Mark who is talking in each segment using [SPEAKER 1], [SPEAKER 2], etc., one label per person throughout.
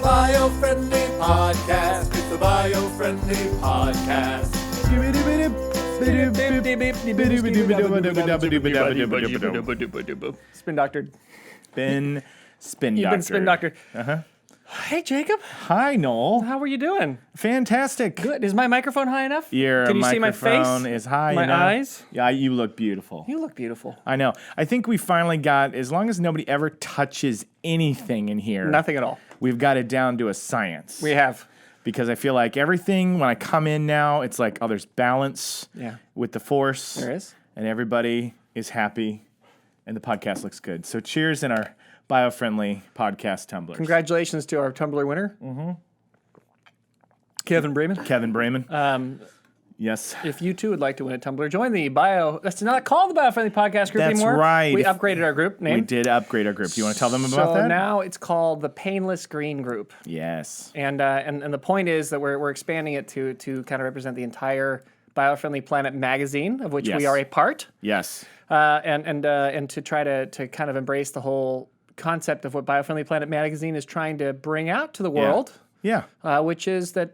[SPEAKER 1] Biofriendly Podcast. It's the Biofriendly Podcast.
[SPEAKER 2] Spin doctored.
[SPEAKER 3] Spin
[SPEAKER 2] You've
[SPEAKER 3] doctor.
[SPEAKER 2] been spin doctored. Hey, Jacob.
[SPEAKER 3] Hi, Noel.
[SPEAKER 2] How are you doing?
[SPEAKER 3] Fantastic.
[SPEAKER 2] Good. Is my microphone high enough?
[SPEAKER 3] Your
[SPEAKER 2] Can you see my
[SPEAKER 3] microphone
[SPEAKER 2] face?
[SPEAKER 3] is high
[SPEAKER 2] My
[SPEAKER 3] enough.
[SPEAKER 2] eyes?
[SPEAKER 3] Yeah, you look beautiful.
[SPEAKER 2] You look beautiful.
[SPEAKER 3] I know. I think we finally got, as long as nobody ever touches anything in here.
[SPEAKER 2] Nothing at all.
[SPEAKER 3] We've got it down to a science.
[SPEAKER 2] We have.
[SPEAKER 3] Because I feel like everything, when I come in now, it's like, oh, there's balance with the force.
[SPEAKER 2] There is.
[SPEAKER 3] And everybody is happy. And the podcast looks good. So cheers in our Biofriendly Podcast tumblers.
[SPEAKER 2] Congratulations to our Tumblr winner. Kevin Bremen.
[SPEAKER 3] Kevin Bremen. Yes.
[SPEAKER 2] If you too would like to win a Tumblr, join the That's not called the Biofriendly Podcast group
[SPEAKER 3] That's
[SPEAKER 2] anymore.
[SPEAKER 3] right.
[SPEAKER 2] We upgraded our group name.
[SPEAKER 3] We did upgrade our group. Do you want to tell them about
[SPEAKER 2] So
[SPEAKER 3] that?
[SPEAKER 2] now it's called the Painless Green Group.
[SPEAKER 3] Yes.
[SPEAKER 2] And the point is that we're expanding it to kind of represent the entire Biofriendly Planet magazine, of which
[SPEAKER 3] Yes.
[SPEAKER 2] we are a part.
[SPEAKER 3] Yes.
[SPEAKER 2] And to try to kind of embrace the whole concept of what Biofriendly Planet magazine is trying to bring out to the world,
[SPEAKER 3] Yeah.
[SPEAKER 2] which is that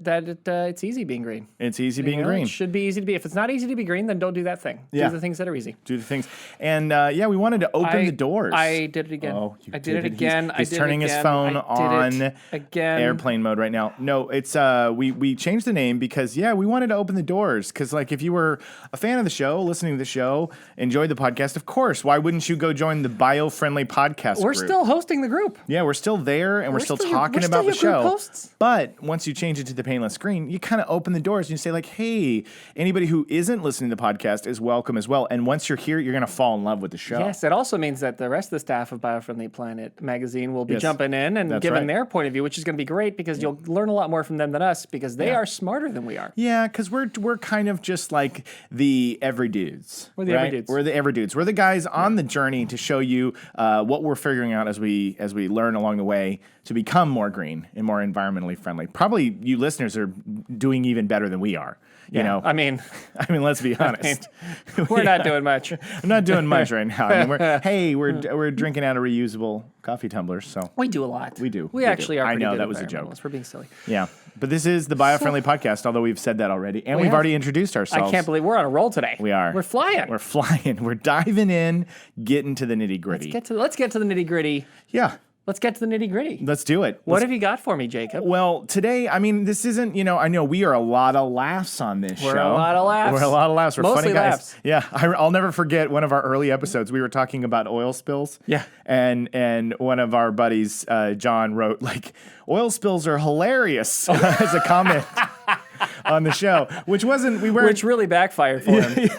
[SPEAKER 2] it's easy being green.
[SPEAKER 3] It's easy being
[SPEAKER 2] You know,
[SPEAKER 3] green.
[SPEAKER 2] It should be easy to be. If it's not easy to be green, then don't do that thing.
[SPEAKER 3] Yeah.
[SPEAKER 2] Do the things that are easy.
[SPEAKER 3] Do the things. And we wanted to open the doors.
[SPEAKER 2] I did it again.
[SPEAKER 3] Oh, you
[SPEAKER 2] I did it again.
[SPEAKER 3] He's
[SPEAKER 2] I did
[SPEAKER 3] turning
[SPEAKER 2] it
[SPEAKER 3] his
[SPEAKER 2] again.
[SPEAKER 3] phone
[SPEAKER 2] I did
[SPEAKER 3] on
[SPEAKER 2] it again.
[SPEAKER 3] airplane mode right now. No, it's we changed the name because we wanted to open the doors because like if you were a fan of the show, listening to the show, enjoyed the podcast, of course, why wouldn't you go join the Biofriendly Podcast
[SPEAKER 2] We're
[SPEAKER 3] group?
[SPEAKER 2] still hosting the group.
[SPEAKER 3] Yeah, we're still there and we're still
[SPEAKER 2] still
[SPEAKER 3] talking
[SPEAKER 2] we're
[SPEAKER 3] about
[SPEAKER 2] still
[SPEAKER 3] the
[SPEAKER 2] your group
[SPEAKER 3] show.
[SPEAKER 2] hosts.
[SPEAKER 3] But once you change it to the painless screen, you kind of open the doors and you say like, hey, anybody who isn't listening to the podcast is welcome as well. And once you're here, you're going to fall in love with the show.
[SPEAKER 2] Yes, it also means that the rest of the staff of Biofriendly Planet magazine will be
[SPEAKER 3] Yes.
[SPEAKER 2] jumping in and
[SPEAKER 3] That's
[SPEAKER 2] giving
[SPEAKER 3] right.
[SPEAKER 2] their point of view, which is going to be great because you'll learn a lot more from them than us because they are smarter than we are.
[SPEAKER 3] Yeah, because we're kind of just like the every dudes.
[SPEAKER 2] We're the every dudes.
[SPEAKER 3] We're the every dudes. We're the guys on the journey to show you what we're figuring out as we learn along the way to become more green and more environmentally friendly. Probably you listeners are doing even better than we are. You know,
[SPEAKER 2] I mean,
[SPEAKER 3] let's be honest.
[SPEAKER 2] we're not doing much.
[SPEAKER 3] I'm not doing much right now. I mean, we're drinking out of reusable coffee tumblers, so
[SPEAKER 2] We do a lot.
[SPEAKER 3] We do.
[SPEAKER 2] We
[SPEAKER 3] We
[SPEAKER 2] actually
[SPEAKER 3] do.
[SPEAKER 2] are.
[SPEAKER 3] I
[SPEAKER 2] Pretty
[SPEAKER 3] know,
[SPEAKER 2] good
[SPEAKER 3] that was a joke.
[SPEAKER 2] environmentalists. We're being silly.
[SPEAKER 3] yeah. But this is the Biofriendly Podcast, although we've said that already, and we've
[SPEAKER 2] have.
[SPEAKER 3] already introduced ourselves.
[SPEAKER 2] I can't believe we're on a roll today.
[SPEAKER 3] We are.
[SPEAKER 2] We're flying.
[SPEAKER 3] We're flying. We're diving in, getting to the nitty gritty.
[SPEAKER 2] Let's get to the nitty gritty.
[SPEAKER 3] Yeah,
[SPEAKER 2] Let's get to the nitty gritty.
[SPEAKER 3] let's do it.
[SPEAKER 2] What have you got for me, Jacob?
[SPEAKER 3] Well, today, I mean, this isn't, I know we are a lot of laughs on this show.
[SPEAKER 2] We're a lot of laughs.
[SPEAKER 3] We're a lot of laughs. We're
[SPEAKER 2] Mostly
[SPEAKER 3] funny guys.
[SPEAKER 2] laughs.
[SPEAKER 3] Yeah, I'll never forget one of our early episodes. We were talking about oil spills.
[SPEAKER 2] Yeah.
[SPEAKER 3] And one of our buddies, John, wrote, like, oil spills are hilarious as a comment. On the show, which
[SPEAKER 2] really backfired for him.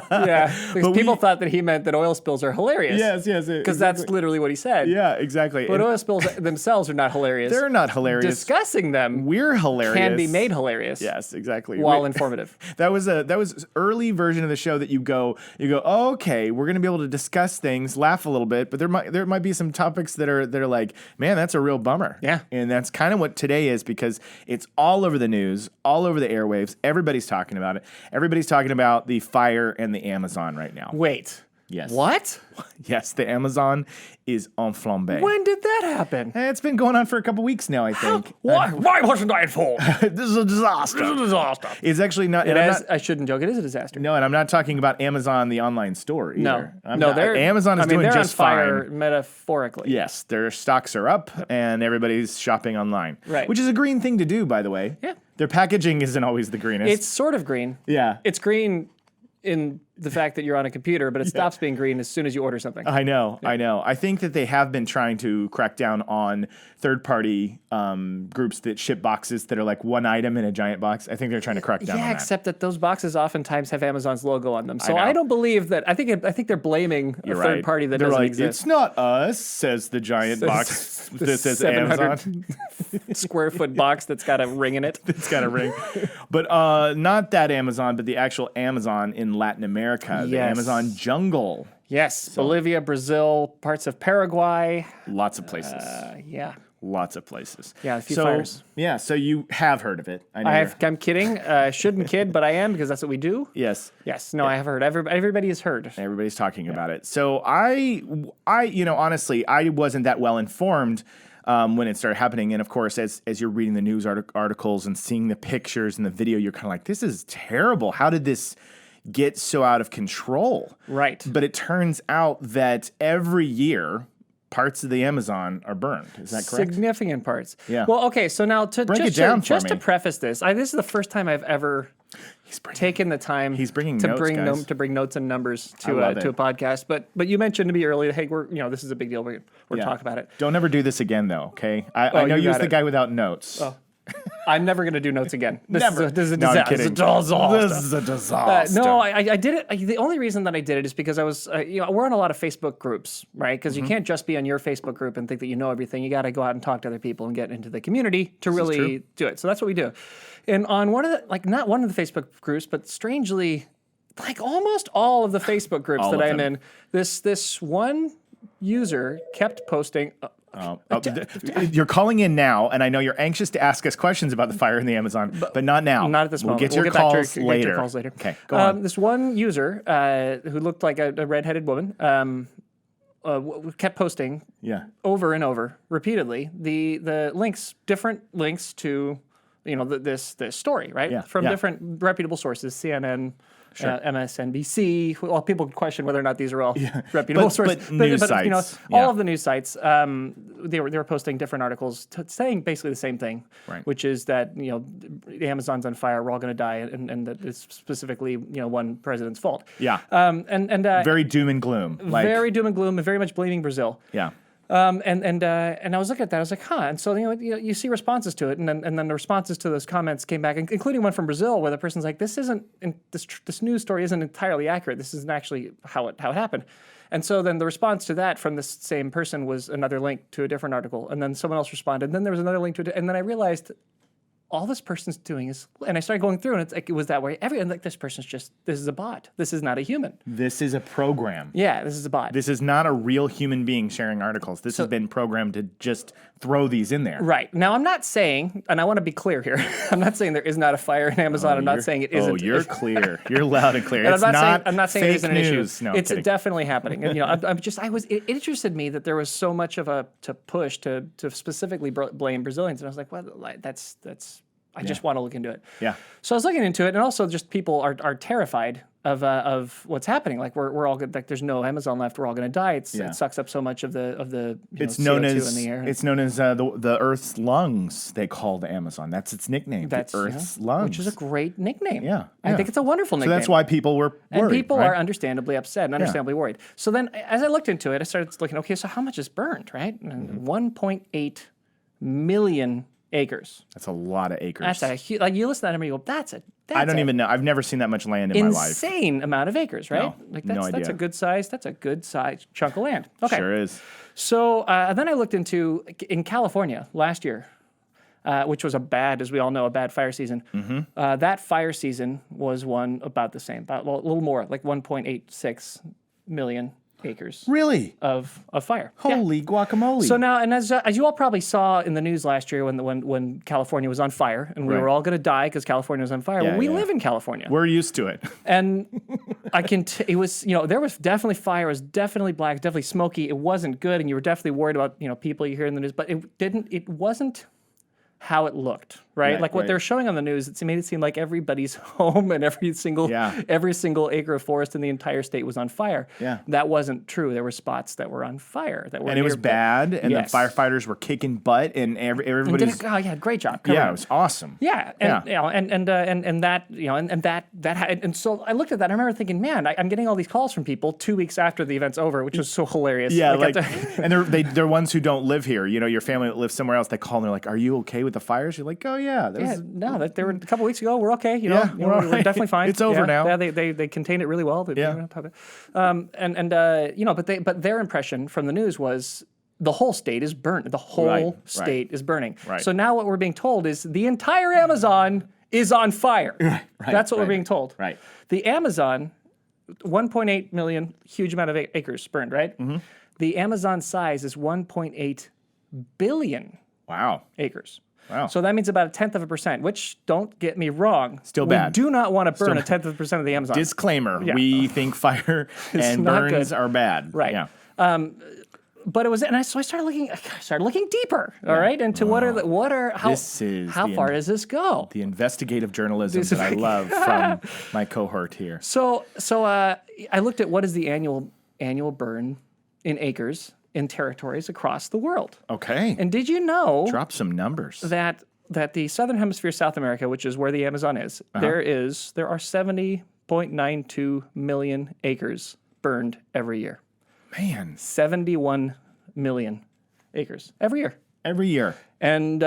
[SPEAKER 2] Yeah, because people thought that he meant that oil spills are hilarious.
[SPEAKER 3] Yes,
[SPEAKER 2] Because that's literally what he said.
[SPEAKER 3] Yeah, exactly.
[SPEAKER 2] But oil spills themselves are not hilarious.
[SPEAKER 3] They're not hilarious.
[SPEAKER 2] Discussing them
[SPEAKER 3] We're hilarious.
[SPEAKER 2] can be made hilarious.
[SPEAKER 3] Yes, exactly.
[SPEAKER 2] While informative.
[SPEAKER 3] That was early version of the show that you go, oh, okay, we're gonna be able to discuss things, laugh a little bit, but there might be some topics that are like, man, that's a real bummer.
[SPEAKER 2] Yeah.
[SPEAKER 3] And that's kind of what today is because it's all over the news, all over the airwaves. Everybody's talking about it. Everybody's talking about the fire and the Amazon right now.
[SPEAKER 2] Wait.
[SPEAKER 3] Yes.
[SPEAKER 2] What?
[SPEAKER 3] Yes, the Amazon is en flambe.
[SPEAKER 2] When did that happen?
[SPEAKER 3] It's been going on for a couple weeks now, I think.
[SPEAKER 2] Why wasn't I informed?
[SPEAKER 3] This is a disaster.
[SPEAKER 2] This is a disaster.
[SPEAKER 3] It's actually not.
[SPEAKER 2] I shouldn't joke. It is a disaster.
[SPEAKER 3] No, and I'm not talking about Amazon, the online store either. Amazon is doing
[SPEAKER 2] they're
[SPEAKER 3] just
[SPEAKER 2] on fire
[SPEAKER 3] fine.
[SPEAKER 2] metaphorically.
[SPEAKER 3] Yes, their stocks are up and everybody's shopping online.
[SPEAKER 2] Right.
[SPEAKER 3] Which is a green thing to do, by the way.
[SPEAKER 2] Yeah.
[SPEAKER 3] Their packaging isn't always the greenest.
[SPEAKER 2] It's sort of green.
[SPEAKER 3] Yeah.
[SPEAKER 2] It's green in the fact that you're on a computer, but it stops being green as soon as you order something.
[SPEAKER 3] I know. I think that they have been trying to crack down on third-party groups that ship boxes that are like one item in a giant box. I think they're trying to crack down on that.
[SPEAKER 2] Except that those boxes oftentimes have Amazon's logo on them. So
[SPEAKER 3] know.
[SPEAKER 2] I don't believe that. I think they're blaming a third party that
[SPEAKER 3] They're
[SPEAKER 2] doesn't
[SPEAKER 3] like,
[SPEAKER 2] exist.
[SPEAKER 3] It's not us, says the giant box
[SPEAKER 2] the
[SPEAKER 3] that says
[SPEAKER 2] 700
[SPEAKER 3] Amazon.
[SPEAKER 2] square foot box that's got a ring in it.
[SPEAKER 3] It's got a ring. But not that Amazon, but the actual Amazon in Latin America. The
[SPEAKER 2] Yes.
[SPEAKER 3] Amazon jungle.
[SPEAKER 2] Yes, Bolivia, Brazil, parts of Paraguay.
[SPEAKER 3] Lots of places.
[SPEAKER 2] Yeah.
[SPEAKER 3] Lots of places.
[SPEAKER 2] Yeah, a few fires.
[SPEAKER 3] Yeah, so you have heard of it. I know.
[SPEAKER 2] I'm kidding. Shouldn't kid, but I am because that's what we do.
[SPEAKER 3] Yes.
[SPEAKER 2] Yes. No, I have heard. Everybody has heard.
[SPEAKER 3] Everybody's talking about it. So I honestly, I wasn't that well informed when it started happening. And of course, as you're reading the news articles and seeing the pictures and the video, you're kind of like, this is terrible. How did this get so out of control?
[SPEAKER 2] Right.
[SPEAKER 3] But it turns out that every year, parts of the Amazon are burned. Is that correct?
[SPEAKER 2] Significant parts.
[SPEAKER 3] Yeah.
[SPEAKER 2] Well, okay, so now to
[SPEAKER 3] Break it down for
[SPEAKER 2] just
[SPEAKER 3] me.
[SPEAKER 2] to preface this, this is the first time I've ever taken the time
[SPEAKER 3] He's bringing
[SPEAKER 2] to
[SPEAKER 3] notes, guys.
[SPEAKER 2] bring notes and numbers
[SPEAKER 3] I love
[SPEAKER 2] to a
[SPEAKER 3] it.
[SPEAKER 2] podcast. But you mentioned to me earlier, hey, this is a big deal. We're
[SPEAKER 3] Yeah.
[SPEAKER 2] talking about it.
[SPEAKER 3] Don't ever do this again, though, okay? I know
[SPEAKER 2] you
[SPEAKER 3] you're
[SPEAKER 2] got
[SPEAKER 3] the
[SPEAKER 2] it.
[SPEAKER 3] guy without notes.
[SPEAKER 2] Oh. I'm never going to do notes again. This
[SPEAKER 3] Never.
[SPEAKER 2] is a
[SPEAKER 3] No, I'm
[SPEAKER 2] disaster.
[SPEAKER 3] kidding.
[SPEAKER 2] It's a disaster.
[SPEAKER 3] This is a disaster.
[SPEAKER 2] No, I did it. The only reason that I did it is because I was, we're on a lot of Facebook groups, right? Because you can't just be on your Facebook group and think that you know everything. You got to go out and talk to other people and get into the community to really do it. So that's what we do. And on one of the, not one of the Facebook groups, but strangely, almost all of the Facebook groups
[SPEAKER 3] All
[SPEAKER 2] that
[SPEAKER 3] of
[SPEAKER 2] I'm
[SPEAKER 3] them.
[SPEAKER 2] in, this one user kept posting.
[SPEAKER 3] You're calling in now, and I know you're anxious to ask us questions about the fire in the Amazon, but not now.
[SPEAKER 2] Not at this moment.
[SPEAKER 3] We'll get to your
[SPEAKER 2] back
[SPEAKER 3] calls
[SPEAKER 2] to
[SPEAKER 3] later.
[SPEAKER 2] your calls later.
[SPEAKER 3] Okay, go on.
[SPEAKER 2] This one user who looked like a redheaded woman kept posting over and over repeatedly the links, different links to this story, right?
[SPEAKER 3] Yeah,
[SPEAKER 2] From
[SPEAKER 3] yeah.
[SPEAKER 2] different reputable sources, CNN. MSNBC. Well, people question whether or not these are all reputable sources.
[SPEAKER 3] But news sites.
[SPEAKER 2] All of the news sites, they were posting different articles saying basically the same thing,
[SPEAKER 3] Right.
[SPEAKER 2] which is that Amazon's on fire, we're all going to die, and that it's specifically one president's fault.
[SPEAKER 3] Yeah.
[SPEAKER 2] Very
[SPEAKER 3] Very doom and gloom.
[SPEAKER 2] very doom and gloom, and very much blaming Brazil.
[SPEAKER 3] Yeah.
[SPEAKER 2] And I was looking at that. I was like, huh. And so you see responses to it, and then the responses to those comments came back, including one from Brazil, where the person's like, this news story isn't entirely accurate. This isn't actually how it happened. And so then the response to that from this same person was another link to a different article, and then someone else responded, and then there was another link to it, and then I realized all this person's doing is, and I started going through, and it's like it was that way. Everyone this person's this is a bot. This is not a human.
[SPEAKER 3] This is a program.
[SPEAKER 2] Yeah, this is a bot.
[SPEAKER 3] This is not a real human being sharing articles. This has been programmed to just throw these in there.
[SPEAKER 2] Right. Now, I'm not saying, and I want to be clear here, I'm not saying there is not a fire in Amazon. I'm not saying it isn't.
[SPEAKER 3] Oh, you're clear. You're loud and clear.
[SPEAKER 2] And
[SPEAKER 3] It's
[SPEAKER 2] I'm not saying it
[SPEAKER 3] fake
[SPEAKER 2] isn't an
[SPEAKER 3] news.
[SPEAKER 2] issue.
[SPEAKER 3] No,
[SPEAKER 2] It's
[SPEAKER 3] kidding.
[SPEAKER 2] definitely happening. And, it interested me that there was so much of a push to specifically blame Brazilians. And I was like, well, that's I just want to look into it.
[SPEAKER 3] Yeah.
[SPEAKER 2] So I was looking into it, and also just people are terrified of what's happening. Like we're all good. Like there's no Amazon left. We're all going to die. It sucks up so much of the
[SPEAKER 3] It's
[SPEAKER 2] CO2
[SPEAKER 3] known
[SPEAKER 2] in
[SPEAKER 3] as
[SPEAKER 2] the air.
[SPEAKER 3] it's known as the Earth's lungs. They call the Amazon. That's its nickname.
[SPEAKER 2] That's
[SPEAKER 3] the Earth's lungs,
[SPEAKER 2] which is a great nickname.
[SPEAKER 3] Yeah,
[SPEAKER 2] I think it's a wonderful
[SPEAKER 3] So
[SPEAKER 2] nickname.
[SPEAKER 3] that's why people were worried.
[SPEAKER 2] And people
[SPEAKER 3] right?
[SPEAKER 2] are understandably upset and understandably worried. So then, as I looked into it, I started looking. Okay, so how much is burned? Right, 1.8 million acres.
[SPEAKER 3] That's a lot of acres.
[SPEAKER 2] That's a huge. Like you listen to that number, you go, that's
[SPEAKER 3] I don't even know. I've never seen that much land in my life.
[SPEAKER 2] insane amount of acres, right?
[SPEAKER 3] No,
[SPEAKER 2] like
[SPEAKER 3] no
[SPEAKER 2] that's
[SPEAKER 3] idea.
[SPEAKER 2] a good size. That's a good size chunk of land. Okay,
[SPEAKER 3] Sure is.
[SPEAKER 2] So then I looked into in California last year, which was as we all know, a bad fire season. That fire season was one about the same, about a little more, like 1.86 million acres
[SPEAKER 3] Really?
[SPEAKER 2] of fire. Yeah.
[SPEAKER 3] Holy guacamole!
[SPEAKER 2] So now, and as you all probably saw in the news last year when California was on fire, and we
[SPEAKER 3] Right.
[SPEAKER 2] were all going to die because California was on fire.
[SPEAKER 3] Yeah,
[SPEAKER 2] well, we
[SPEAKER 3] yeah.
[SPEAKER 2] live in California.
[SPEAKER 3] we're used to it.
[SPEAKER 2] And it was, there was definitely fire. It was definitely black, definitely smoky. It wasn't good, and you were definitely worried about, people you hear in the news. But it wasn't how it looked, right?
[SPEAKER 3] Right,
[SPEAKER 2] Like what
[SPEAKER 3] right.
[SPEAKER 2] they're showing on the news, it made it seem like everybody's home and every single acre of forest in the entire state was on fire.
[SPEAKER 3] Yeah.
[SPEAKER 2] That wasn't true. There were spots that were on fire.
[SPEAKER 3] And it was bad, and
[SPEAKER 2] Yes.
[SPEAKER 3] the firefighters were kicking butt, and everybody was...
[SPEAKER 2] Great job.
[SPEAKER 3] Yeah, it was awesome.
[SPEAKER 2] Yeah, and so I looked at that. And I remember thinking, man, I'm getting all these calls from people 2 weeks after the event's over, which was so hilarious.
[SPEAKER 3] Yeah,
[SPEAKER 2] after-
[SPEAKER 3] and they're ones who don't live here. Your family that lives somewhere else. They call and they're like, "Are you okay with the fires?" You're like, "Oh yeah, that was
[SPEAKER 2] they were a couple weeks ago. We're okay.
[SPEAKER 3] we're all
[SPEAKER 2] we're
[SPEAKER 3] right.
[SPEAKER 2] definitely fine.
[SPEAKER 3] It's over now.
[SPEAKER 2] Yeah, they contained it really well. But their impression from the news was the whole state is burnt. The whole state is burning.
[SPEAKER 3] Right.
[SPEAKER 2] So now what we're being told is the entire Amazon is on fire.
[SPEAKER 3] Right,
[SPEAKER 2] That's what we're
[SPEAKER 3] right,
[SPEAKER 2] being told.
[SPEAKER 3] right.
[SPEAKER 2] The Amazon, 1.8 million, huge amount of acres burned, right?
[SPEAKER 3] Mm-hmm.
[SPEAKER 2] The Amazon size is 1.8 billion
[SPEAKER 3] Wow.
[SPEAKER 2] acres.
[SPEAKER 3] Wow.
[SPEAKER 2] So that means about 1/10%, which, don't get me wrong,
[SPEAKER 3] Still bad.
[SPEAKER 2] We do not want to burn 1/10% of the Amazon.
[SPEAKER 3] Disclaimer:
[SPEAKER 2] Yeah.
[SPEAKER 3] We think fire and
[SPEAKER 2] not
[SPEAKER 3] burns
[SPEAKER 2] good.
[SPEAKER 3] are bad.
[SPEAKER 2] Right.
[SPEAKER 3] Yeah.
[SPEAKER 2] but it was, and so I started looking deeper. All right, into how far does this go?
[SPEAKER 3] The investigative journalism that I love from my cohort here.
[SPEAKER 2] So I looked at what is the annual burn in acres in territories across the world.
[SPEAKER 3] Okay.
[SPEAKER 2] And did you know
[SPEAKER 3] Drop some numbers.
[SPEAKER 2] that the southern hemisphere, South America, which is where the Amazon is, there are 70.92 million acres burned every year.
[SPEAKER 3] Man.
[SPEAKER 2] 71 million acres every year.
[SPEAKER 3] Every year.
[SPEAKER 2] And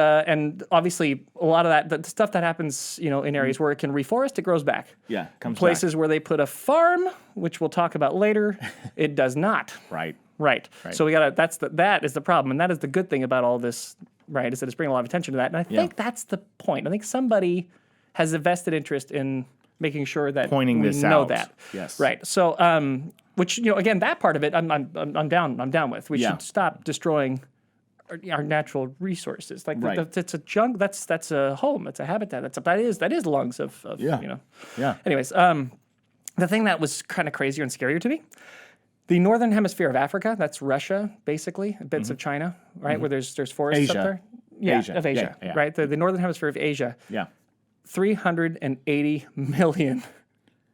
[SPEAKER 2] obviously a lot of the stuff that happens, in areas where it can reforest, it grows back.
[SPEAKER 3] Yeah, comes
[SPEAKER 2] Places where they put a farm, which we'll talk about later, it does not.
[SPEAKER 3] back.
[SPEAKER 2] Right. So that is the problem, and that is the good thing about all this, right? Is that it's bringing a lot of attention to that, and I think that's the point. I think somebody has a vested interest in making sure that
[SPEAKER 3] Pointing
[SPEAKER 2] we
[SPEAKER 3] this
[SPEAKER 2] know
[SPEAKER 3] out.
[SPEAKER 2] that.
[SPEAKER 3] Yes.
[SPEAKER 2] Right. So, which again, that part of it, I'm down with. We should stop destroying our natural resources. Like it's a junk. That's a home. It's a habitat. That is lungs of
[SPEAKER 3] Yeah.
[SPEAKER 2] Anyways, the thing that was kind of crazier and scarier to me. The northern hemisphere of Africa, that's Russia, basically, bits of China, right, where there's forests
[SPEAKER 3] Asia.
[SPEAKER 2] up there. Yeah,
[SPEAKER 3] Asia.
[SPEAKER 2] of Asia,
[SPEAKER 3] Yeah.
[SPEAKER 2] right? The northern hemisphere of Asia,
[SPEAKER 3] Yeah.
[SPEAKER 2] 380 million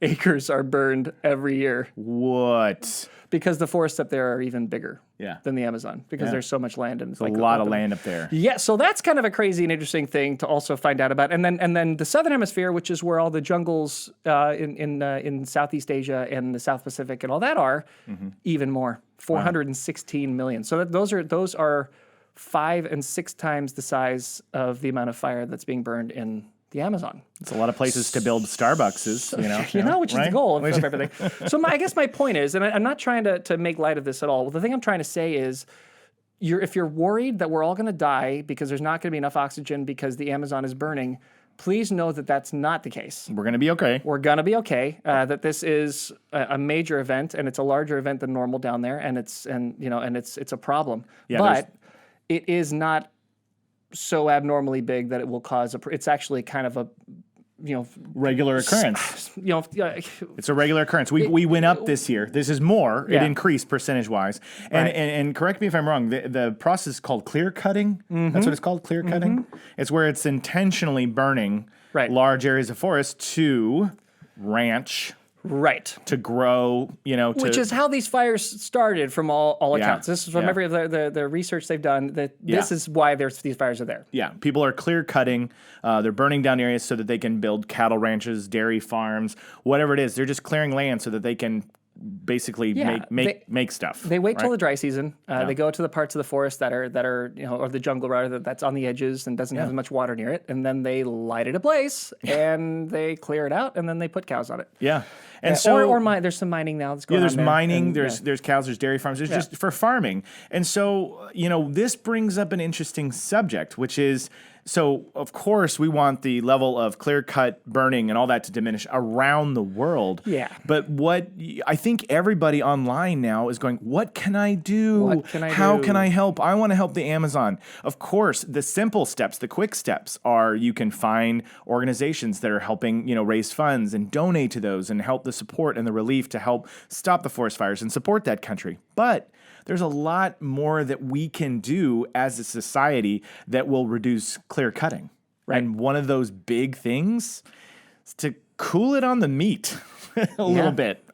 [SPEAKER 2] acres are burned every year
[SPEAKER 3] What?
[SPEAKER 2] because the forests up there are even bigger
[SPEAKER 3] Yeah.
[SPEAKER 2] than the Amazon because there's so much land and it's
[SPEAKER 3] A lot of land up there.
[SPEAKER 2] Yeah, so that's kind of a crazy and interesting thing to also find out about. And then the southern hemisphere, which is where all the jungles in Southeast Asia and the South Pacific and all that are, even more, 416 million. So those are 5 and 6 times the size of the amount of fire that's being burned in the Amazon.
[SPEAKER 3] It's a lot of places to build Starbuckses,
[SPEAKER 2] Which is the goal of everything. So I guess my point is, and I'm not trying to make light of this at all. The thing I'm trying to say is, if you're worried that we're all going to die because there's not going to be enough oxygen because the Amazon is burning, please know that that's not the case.
[SPEAKER 3] We're going to be okay.
[SPEAKER 2] We're going to be okay. That this is a major event, and it's a larger event than normal down there, and it's a problem.
[SPEAKER 3] Yeah,
[SPEAKER 2] but it is not so abnormally big that it will cause it's actually kind of a
[SPEAKER 3] regular occurrence.
[SPEAKER 2] Yeah.
[SPEAKER 3] It's a regular occurrence. We went up this year. This is more.
[SPEAKER 2] Yeah.
[SPEAKER 3] It increased percentage-wise. And,
[SPEAKER 2] Right.
[SPEAKER 3] and correct me if I'm wrong. The process is called clear cutting. That's what it's called, clear cutting. It's where it's intentionally burning
[SPEAKER 2] Right.
[SPEAKER 3] large areas of forest to ranch,
[SPEAKER 2] Right.
[SPEAKER 3] to grow,
[SPEAKER 2] Which is how these fires started from all
[SPEAKER 3] Yeah.
[SPEAKER 2] accounts. This is from
[SPEAKER 3] Yeah.
[SPEAKER 2] every of the research they've done. This is why these fires are there.
[SPEAKER 3] Yeah, people are clear cutting. They're burning down areas so that they can build cattle ranches, dairy farms, whatever it is. They're just clearing land so that they can basically make stuff.
[SPEAKER 2] They wait till
[SPEAKER 3] right?
[SPEAKER 2] the dry season. They go to the parts of the forest that are or the jungle rather that's on the edges and doesn't have as much water near it, and then they light it ablaze and they clear it out and then they put cows on it.
[SPEAKER 3] Yeah. And so
[SPEAKER 2] there's some mining now that's going on.
[SPEAKER 3] there's
[SPEAKER 2] there.
[SPEAKER 3] mining,
[SPEAKER 2] And,
[SPEAKER 3] there's cows, there's dairy farms, there's just for farming. And so, this brings up an interesting subject, which is, so of course we want the level of clear cut burning and all that to diminish around the world.
[SPEAKER 2] Yeah.
[SPEAKER 3] But what I think everybody online now is going, what can I do?
[SPEAKER 2] What can I
[SPEAKER 3] How
[SPEAKER 2] do?
[SPEAKER 3] can I help? I want to help the Amazon. Of course, the simple steps, the quick steps are you can find organizations that are helping, raise funds and donate to those and help the support and the relief to help stop the forest fires and support that country. But there's a lot more that we can do as a society that will reduce clear cutting.
[SPEAKER 2] Right.
[SPEAKER 3] And one of those big things is to cool it on the meat a little bit.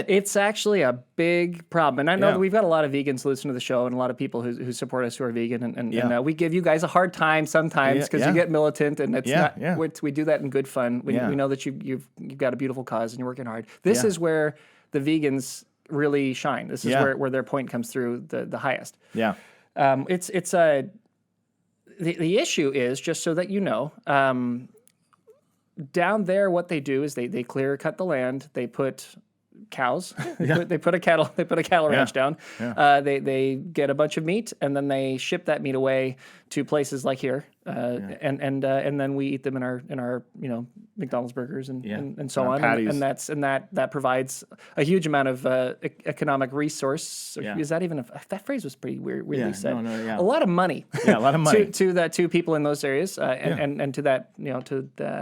[SPEAKER 2] It's actually a big problem. And I know
[SPEAKER 3] Yeah.
[SPEAKER 2] that we've got a lot of vegans who listen to the show and a lot of people who support us who are vegan. And we give you guys a hard time sometimes because you get militant and it's we do that in good fun. We know that you've got a beautiful cause and you're working hard. This is where the vegans really shine. This is where their point comes through the highest.
[SPEAKER 3] Yeah.
[SPEAKER 2] The issue is, just so that you know, down there what they do is they clear cut the land. They put cows. They put a cattle ranch down.
[SPEAKER 3] Yeah.
[SPEAKER 2] They get a bunch of meat and then they ship that meat away to places like here and then we eat them in our McDonald's burgers and so
[SPEAKER 3] our
[SPEAKER 2] on,
[SPEAKER 3] patties.
[SPEAKER 2] and that provides a huge amount of economic resource.
[SPEAKER 3] Yeah.
[SPEAKER 2] Is that even that phrase was pretty weirdly
[SPEAKER 3] Yeah,
[SPEAKER 2] said?
[SPEAKER 3] yeah.
[SPEAKER 2] A lot of money.
[SPEAKER 3] Yeah, a lot of money.
[SPEAKER 2] to people in those areas and to that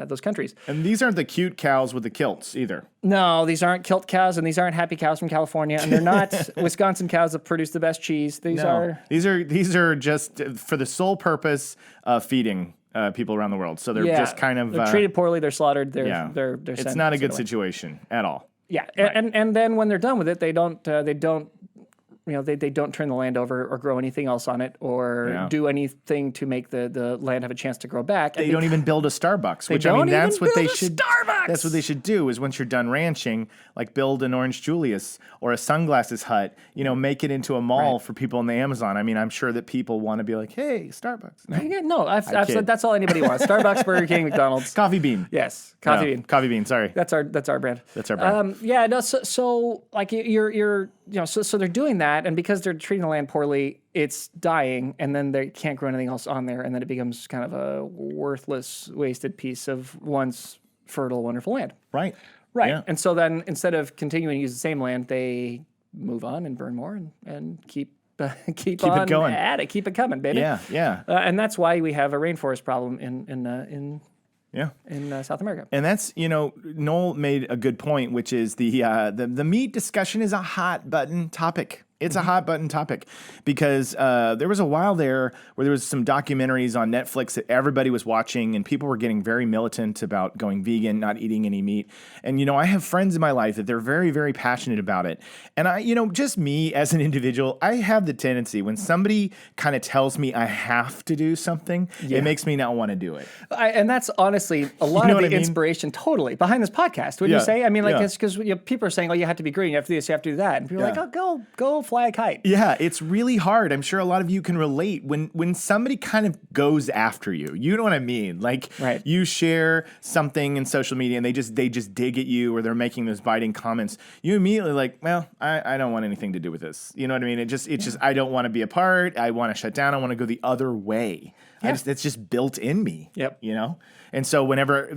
[SPEAKER 2] those countries.
[SPEAKER 3] And these aren't the cute cows with the kilts either.
[SPEAKER 2] No, these aren't kilt cows, and these aren't happy cows from California, and they're not Wisconsin cows that produce the best cheese. These
[SPEAKER 3] are just for the sole purpose of feeding people around the world. So they're just kind of
[SPEAKER 2] they're treated poorly. They're slaughtered. They're
[SPEAKER 3] it's
[SPEAKER 2] sent
[SPEAKER 3] not a good
[SPEAKER 2] away.
[SPEAKER 3] situation at all.
[SPEAKER 2] Yeah, and then when they're done with it, they don't they don't turn the land over or grow anything else on it or do anything to make the land have a chance to grow back.
[SPEAKER 3] They don't even build a Starbucks, which that's what they should. That's what they should do. Is once you're done ranching, like build an Orange Julius or a Sunglasses Hut. Make it into a mall for people in the Amazon. I mean, I'm sure that people want to be like, hey, Starbucks.
[SPEAKER 2] No, I've said that's all anybody wants. Starbucks, Burger King, McDonald's.
[SPEAKER 3] Coffee Bean.
[SPEAKER 2] Yes, Coffee Bean.
[SPEAKER 3] Coffee Bean. Sorry.
[SPEAKER 2] That's our brand.
[SPEAKER 3] That's our brand.
[SPEAKER 2] So like you're so they're doing that, and because they're treating the land poorly, it's dying, and then they can't grow anything else on there, and then it becomes kind of a worthless, wasted piece of once fertile, wonderful land.
[SPEAKER 3] Right.
[SPEAKER 2] Yeah. And so then instead of continuing to use the same land, they move on and burn more and keep on
[SPEAKER 3] it going.
[SPEAKER 2] at it, keep it coming, baby.
[SPEAKER 3] Yeah.
[SPEAKER 2] And that's why we have a rainforest problem in South America.
[SPEAKER 3] And that's, Noel made a good point, which is the meat discussion is a hot button topic. It's a hot button topic because there was a while there where there was some documentaries on Netflix that everybody was watching and people were getting very militant about going vegan, not eating any meat. And, I have friends in my life that they're very, very passionate about it. And I, just me as an individual, I have the tendency when somebody kind of tells me I have to do something, it makes me not want to do it.
[SPEAKER 2] And that's honestly a lot of the inspiration totally behind this podcast. Would you say? I mean, it's because people are saying, oh, you have to be green, you have to do this, you have to do that. And people are like, oh, go fly a kite.
[SPEAKER 3] Yeah, it's really hard. I'm sure a lot of you can relate when somebody kind of goes after you. You know what I mean? Like you share something in social media and they just dig at you or they're making those biting comments. You immediately like, well, I don't want anything to do with this. You know what I mean? It's just I don't want to be a part. I want to shut down. I want to go the other way. Yeah. It's just built in me.
[SPEAKER 2] Yep.
[SPEAKER 3] And so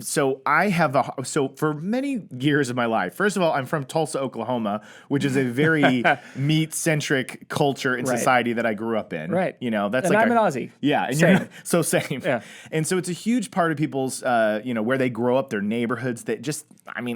[SPEAKER 3] so for many years of my life, first of all, I'm from Tulsa, Oklahoma, which is a very meat-centric culture and society that I grew up in.
[SPEAKER 2] Right.
[SPEAKER 3] That's
[SPEAKER 2] and
[SPEAKER 3] like
[SPEAKER 2] I'm an Aussie.
[SPEAKER 3] Yeah. And
[SPEAKER 2] same.
[SPEAKER 3] Same. Yeah. And so it's a huge part of people's, where they grow up, their neighborhoods that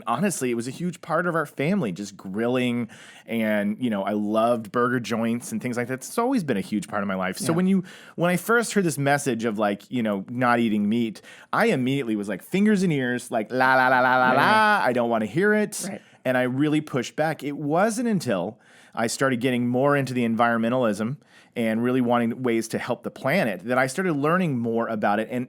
[SPEAKER 3] honestly, it was a huge part of our family, just grilling. And, I loved burger joints and things like that. It's always been a huge part of my life. So when I first heard this message of not eating meat, I immediately was like fingers and ears, like la la la la la la. I don't want to hear it. Right. And I really pushed back. It wasn't until I started getting more into the environmentalism and really wanting ways to help the planet that I started learning more about it. And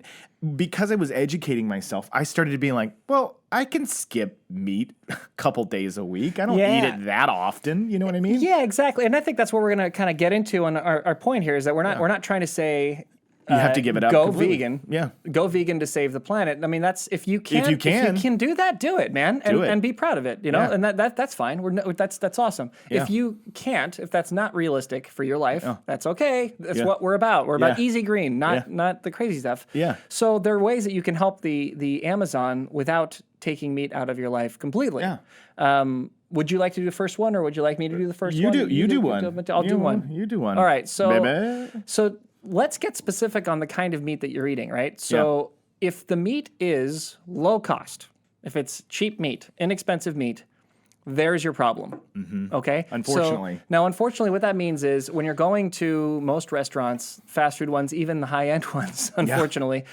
[SPEAKER 3] because I was educating myself, I started being like, well, I can skip meat a couple days a week. I don't eat it that often. You know what I mean?
[SPEAKER 2] Yeah, exactly. And I think that's what we're going to kind of get into. And our point here is that we're not trying to say
[SPEAKER 3] you have to give it up.
[SPEAKER 2] Go
[SPEAKER 3] completely.
[SPEAKER 2] vegan.
[SPEAKER 3] Yeah.
[SPEAKER 2] Go vegan to save the planet. I mean, that's if you can do that, do it, man, and be proud of it. And that's fine. That's awesome. Yeah. If you can't, if that's not realistic for your life, that's okay. That's what we're about. We're about easy green, not the crazy stuff.
[SPEAKER 3] Yeah.
[SPEAKER 2] So there are ways that you can help the Amazon without taking meat out of your life completely.
[SPEAKER 3] Yeah.
[SPEAKER 2] Would you like to do the first one, or would you like me to do the first one?
[SPEAKER 3] You do one.
[SPEAKER 2] I'll do one.
[SPEAKER 3] You do one.
[SPEAKER 2] All right.
[SPEAKER 3] Baby.
[SPEAKER 2] So let's get specific on the kind of meat that you're eating, right? So if the meat is low cost, if it's cheap meat, inexpensive meat, there's your problem. Mm-hmm. Okay?
[SPEAKER 3] Unfortunately.
[SPEAKER 2] Unfortunately, what that means is when you're going to most restaurants, fast food ones, even the high-end ones, unfortunately,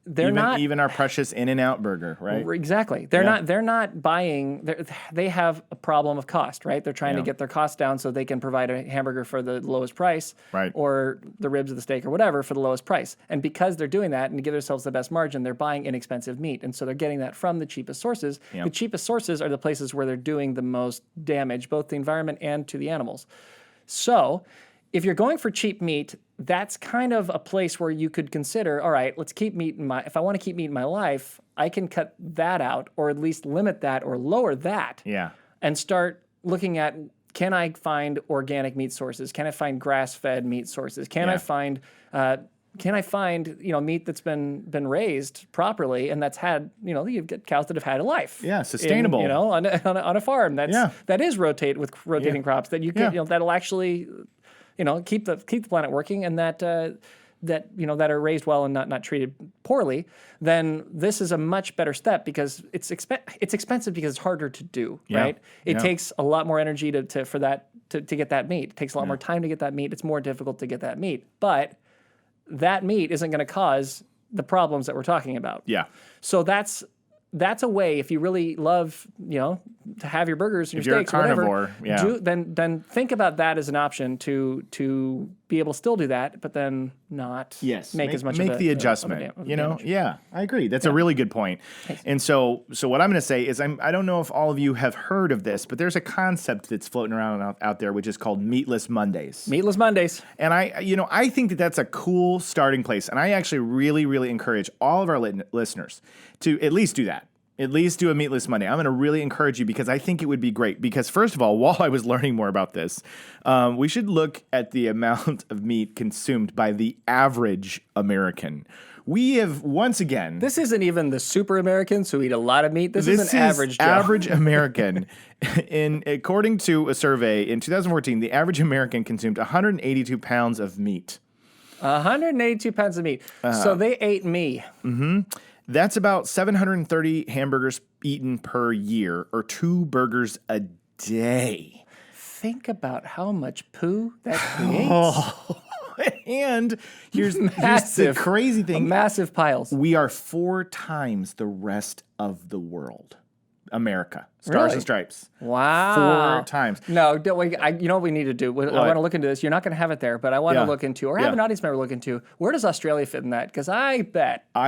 [SPEAKER 2] they're not
[SPEAKER 3] even our precious In-N-Out burger, right?
[SPEAKER 2] Exactly. They're not buying. They have a problem of cost, right? They're trying to get their costs down so they can provide a hamburger for the lowest price,
[SPEAKER 3] right?
[SPEAKER 2] Or the ribs of the steak or whatever for the lowest price. And because they're doing that and to give themselves the best margin, they're buying inexpensive meat, and so they're getting that from the cheapest sources. Yep. The cheapest sources are the places where they're doing the most damage, both to the environment and to the animals. So if you're going for cheap meat, that's kind of a place where you could consider, all right, let's keep meat if I want to keep meat in my life, I can cut that out or at least limit that or lower that.
[SPEAKER 3] Yeah.
[SPEAKER 2] And start looking at, can I find organic meat sources? Can I find grass-fed meat sources? Can I find can I find meat that's been raised properly and that's had you get cows that have had a life.
[SPEAKER 3] Yeah, sustainable.
[SPEAKER 2] On a farm that is rotating crops that you can that'll actually keep the planet working and that are raised well and not treated poorly. Then this is a much better step because it's expensive because it's harder to do. Right? It takes a lot more energy to get that meat. It takes a lot more time to get that meat. It's more difficult to get that meat, but that meat isn't going to cause the problems that we're talking about.
[SPEAKER 3] Yeah.
[SPEAKER 2] So that's a way, if you really love, to have your burgers and
[SPEAKER 3] If
[SPEAKER 2] your
[SPEAKER 3] you're a
[SPEAKER 2] steaks or whatever,
[SPEAKER 3] carnivore,
[SPEAKER 2] then think about that as an option to be able to still do that, but then not make as much
[SPEAKER 3] make the adjustment. Yeah, I agree. That's a really good point.
[SPEAKER 2] Thanks.
[SPEAKER 3] And so what I'm going to say is I don't know if all of you have heard of this, but there's a concept that's floating around out there which is called Meatless Mondays.
[SPEAKER 2] Meatless Mondays.
[SPEAKER 3] And I think that's a cool starting place, and I actually really, really encourage all of our listeners to at least do that. At least do a Meatless Monday. I'm going to really encourage you because I think it would be great. Because first of all, while I was learning more about this, we should look at the amount of meat consumed by the average American. We have, once again...
[SPEAKER 2] This isn't even the super Americans who eat a lot of meat. This is an average Joe.
[SPEAKER 3] Average American. According to a survey in 2014, the average American consumed 182 pounds of meat.
[SPEAKER 2] 182 pounds of meat. So they ate me.
[SPEAKER 3] Mm-hmm. That's about 730 hamburgers eaten per year, or 2 burgers a day.
[SPEAKER 2] Think about how much poo that creates.
[SPEAKER 3] And here's the crazy thing.
[SPEAKER 2] Massive piles.
[SPEAKER 3] We are 4 times the rest of the world. America. Stars and Stripes.
[SPEAKER 2] Wow.
[SPEAKER 3] 4 times.
[SPEAKER 2] No, don't wait, you know what we need to do? I want to look into this. You're not going to have it there, but I want to look into, or have an audience member look into, where does Australia fit in that? Because I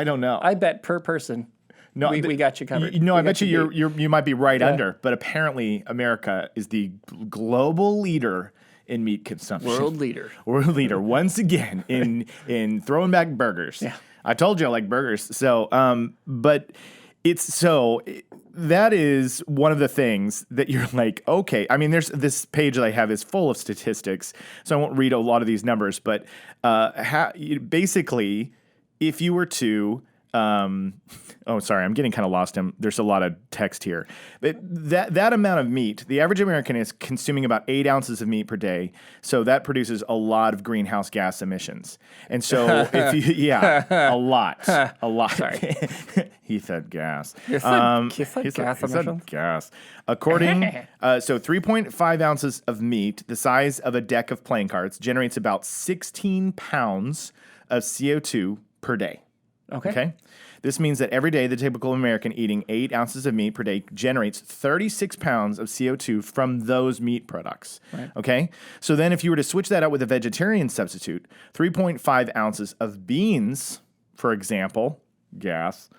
[SPEAKER 2] don't know. I bet per person, we got you covered.
[SPEAKER 3] I bet you might be right under, but apparently America is the global leader in meat consumption.
[SPEAKER 2] World leader
[SPEAKER 3] once again in throwing back burgers.
[SPEAKER 2] Yeah.
[SPEAKER 3] I told you I like burgers. So, but that is one of the things that you're like, okay. I mean, there's this page that I have is full of statistics, so I won't read a lot of these numbers. But basically, if you were to sorry, I'm getting kind of lost. There's a lot of text here. But that amount of meat, the average American is consuming about 8 ounces of meat per day. So that produces a lot of greenhouse gas emissions. And so, a lot.
[SPEAKER 2] Sorry.
[SPEAKER 3] He said gas.
[SPEAKER 2] He said
[SPEAKER 3] gas. According, 3.5 ounces of meat, the size of a deck of playing cards, generates about 16 pounds of CO2 per day. Okay. This means that every day, the typical American eating 8 ounces of meat per day generates 36 pounds of CO2 from those meat products.
[SPEAKER 2] Right.
[SPEAKER 3] Okay. So then if you were to switch that out with a vegetarian substitute, 3.5 ounces of beans, for example, gas,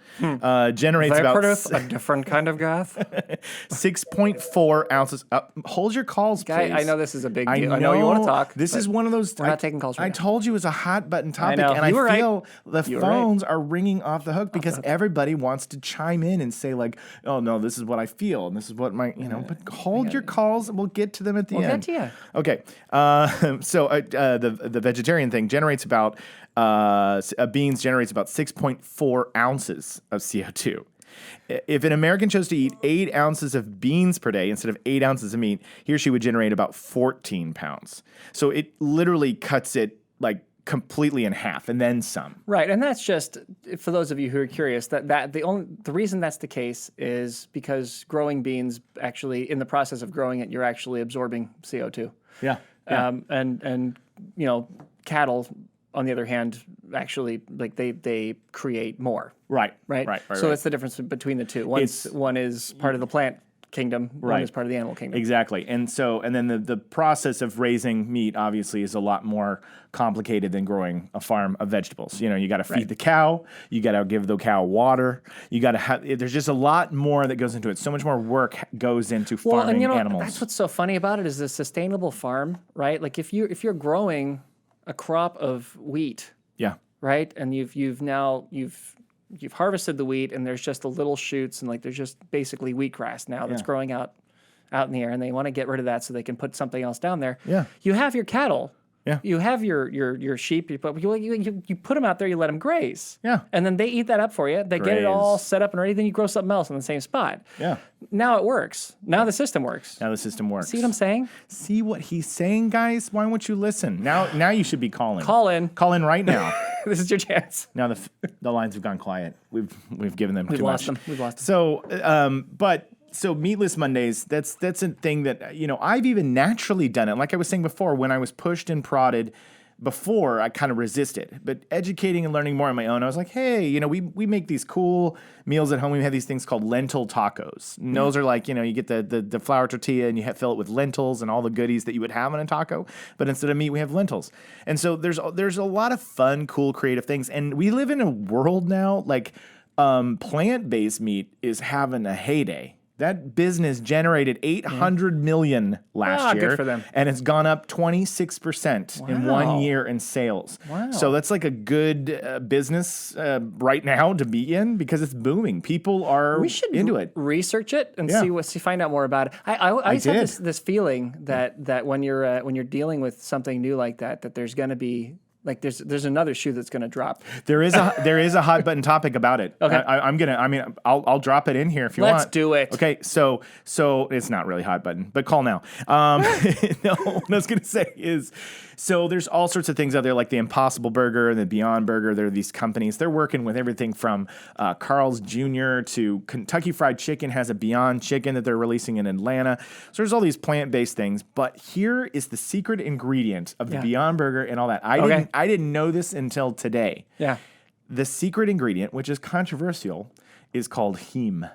[SPEAKER 3] generates about
[SPEAKER 2] a different kind of gas.
[SPEAKER 3] 6.4 ounces. Hold your calls, please.
[SPEAKER 2] I know this is a big deal. I know you want to talk.
[SPEAKER 3] This is one of those.
[SPEAKER 2] We're not taking calls right
[SPEAKER 3] I
[SPEAKER 2] now.
[SPEAKER 3] told you it was a hot button topic,
[SPEAKER 2] I know.
[SPEAKER 3] and I feel the
[SPEAKER 2] You were
[SPEAKER 3] phones are ringing off the hook because everybody wants to chime in and say like, "Oh no, this is what I feel, and this is what my But hold your calls, and we'll get to them at the end.
[SPEAKER 2] We'll get to you.
[SPEAKER 3] Okay. The vegetarian thing generates about. Beans generates about 6.4 ounces of CO2. If an American chose to eat 8 ounces of beans per day instead of 8 ounces of meat, he or she would generate about 14 pounds. So it literally cuts it like completely in half and then some.
[SPEAKER 2] Right, and that's just for those of you who are curious. That the reason that's the case is because growing beans, actually, in the process of growing it, you're actually absorbing CO2.
[SPEAKER 3] Yeah.
[SPEAKER 2] And cattle, on the other hand, actually, like they create more.
[SPEAKER 3] Right.
[SPEAKER 2] So that's the difference between the two. One is part of the plant kingdom. One is part of the animal kingdom.
[SPEAKER 3] Exactly. And then the process of raising meat obviously is a lot more complicated than growing a farm of vegetables. You got to feed the cow. You got to give the cow water. You got to have. There's just a lot more that goes into it. So much more work goes into farming animals.
[SPEAKER 2] That's what's so funny about it is the sustainable farm, right? Like if you're growing a crop of wheat, right, and you've harvested the wheat, and there's just the little shoots, and like there's just basically wheatgrass now that's growing out in the air, and they want to get rid of that so they can put something else down there.
[SPEAKER 3] Yeah,
[SPEAKER 2] you have your cattle
[SPEAKER 3] Yeah.
[SPEAKER 2] You have your sheep, you put them out there, you let them graze.
[SPEAKER 3] Yeah.
[SPEAKER 2] And then they eat that up for you. They get it all
[SPEAKER 3] Graze.
[SPEAKER 2] set up and ready, then you grow something else in the same spot.
[SPEAKER 3] Yeah.
[SPEAKER 2] Now it works. Now the system works.
[SPEAKER 3] Now the system works.
[SPEAKER 2] See what I'm saying?
[SPEAKER 3] See what he's saying, guys? Why won't you listen? Now you should be calling.
[SPEAKER 2] Call in.
[SPEAKER 3] Call in right now.
[SPEAKER 2] This is your chance.
[SPEAKER 3] Now the lines have gone quiet. We've given them
[SPEAKER 2] We've
[SPEAKER 3] too
[SPEAKER 2] lost
[SPEAKER 3] much.
[SPEAKER 2] them. We've lost them.
[SPEAKER 3] So Meatless Mondays, that's a thing that, I've even naturally done it. Like I was saying before, when I was pushed and prodded before, I kind of resisted. But educating and learning more on my own, I was like, hey, we make these cool meals at home. We have these things called lentil tacos. And those are like, you get the flour tortilla and you fill it with lentils and all the goodies that you would have on a taco. But instead of meat, we have lentils. And so there's a lot of fun, cool, creative things. And we live in a world now, like plant-based meat is having a heyday. That business generated $800 million last year.
[SPEAKER 2] Good for them.
[SPEAKER 3] And it's gone up 26% in 1 year in sales.
[SPEAKER 2] Wow.
[SPEAKER 3] So that's like a good business right now to be in because it's booming. People are into it.
[SPEAKER 2] Research it and find out more about it. I always have this feeling that when you're dealing with something new like that there's going to be like there's another shoe that's going to drop.
[SPEAKER 3] There is a hot button topic about it.
[SPEAKER 2] Okay.
[SPEAKER 3] I'll drop it in here if you want.
[SPEAKER 2] Let's do it.
[SPEAKER 3] Okay. So it's not really hot button, but call now. No, what I was going to say is, so there's all sorts of things out there like the Impossible Burger and the Beyond Burger. There are these companies. They're working with everything from Carl's Jr. to Kentucky Fried Chicken has a Beyond Chicken that they're releasing in Atlanta. So there's all these plant-based things. But here is the secret ingredient of the Beyond Burger and all that. I didn't know this until today.
[SPEAKER 2] Yeah.
[SPEAKER 3] The secret ingredient, which is controversial, is called heme.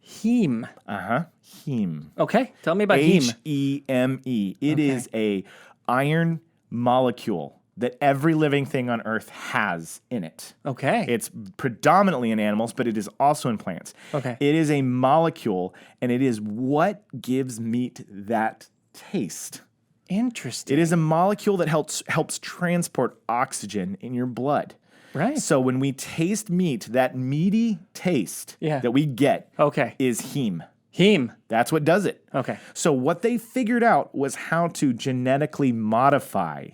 [SPEAKER 2] Heme.
[SPEAKER 3] Heme.
[SPEAKER 2] Okay. Tell me about heme.
[SPEAKER 3] Heme. It is a iron molecule that every living thing on Earth has in it.
[SPEAKER 2] Okay.
[SPEAKER 3] It's predominantly in animals, but it is also in plants.
[SPEAKER 2] Okay.
[SPEAKER 3] It is a molecule, and it is what gives meat that taste.
[SPEAKER 2] Interesting.
[SPEAKER 3] It is a molecule that helps transport oxygen in your blood.
[SPEAKER 2] Right.
[SPEAKER 3] So when we taste meat, that meaty taste that we get is heme.
[SPEAKER 2] Heme.
[SPEAKER 3] That's what does it.
[SPEAKER 2] Okay.
[SPEAKER 3] So what they figured out was how to genetically modify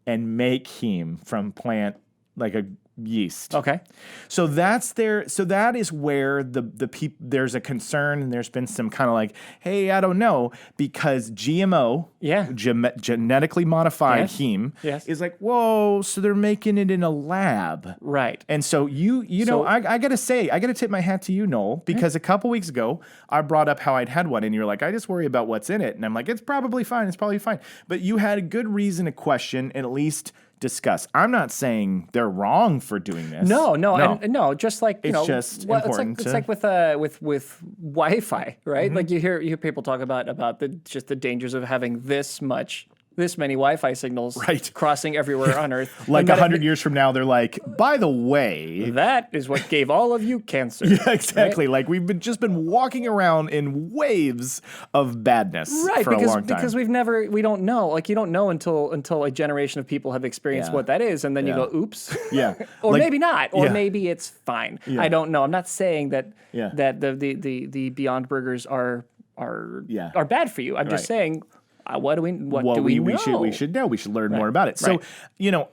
[SPEAKER 3] and make heme from plant, like a yeast.
[SPEAKER 2] Okay.
[SPEAKER 3] So that is where there's a concern, and there's been some kind of like, hey, I don't know, because GMO, genetically modified heme, is like, whoa, so they're making it in a lab.
[SPEAKER 2] Right.
[SPEAKER 3] And so I gotta tip my hat to you, Noel, because a couple weeks ago I brought up how I'd had one, and you're like, I just worry about what's in it, and I'm like, it's probably fine. But you had a good reason to question and at least discuss. I'm not saying they're wrong for doing this.
[SPEAKER 2] No. Just like
[SPEAKER 3] it's just important.
[SPEAKER 2] It's like with Wi-Fi, right?
[SPEAKER 3] Mm-hmm.
[SPEAKER 2] Like you hear people talk about the dangers of having this many Wi-Fi signals crossing everywhere on Earth.
[SPEAKER 3] Like 100 years from now, they're like, by the way,
[SPEAKER 2] that is what gave all of you cancer.
[SPEAKER 3] Yeah, exactly. Right? Like we've just been walking around in waves of badness for a long time.
[SPEAKER 2] Because we don't know. Like you don't know until a generation of people have experienced what that is, and then you go, oops.
[SPEAKER 3] Yeah.
[SPEAKER 2] Or maybe not. Or maybe it's fine.
[SPEAKER 3] Yeah.
[SPEAKER 2] I don't know. I'm not saying that the Beyond Burgers are bad for you. I'm just saying. What do we know?
[SPEAKER 3] We should know. We should learn more about it. So,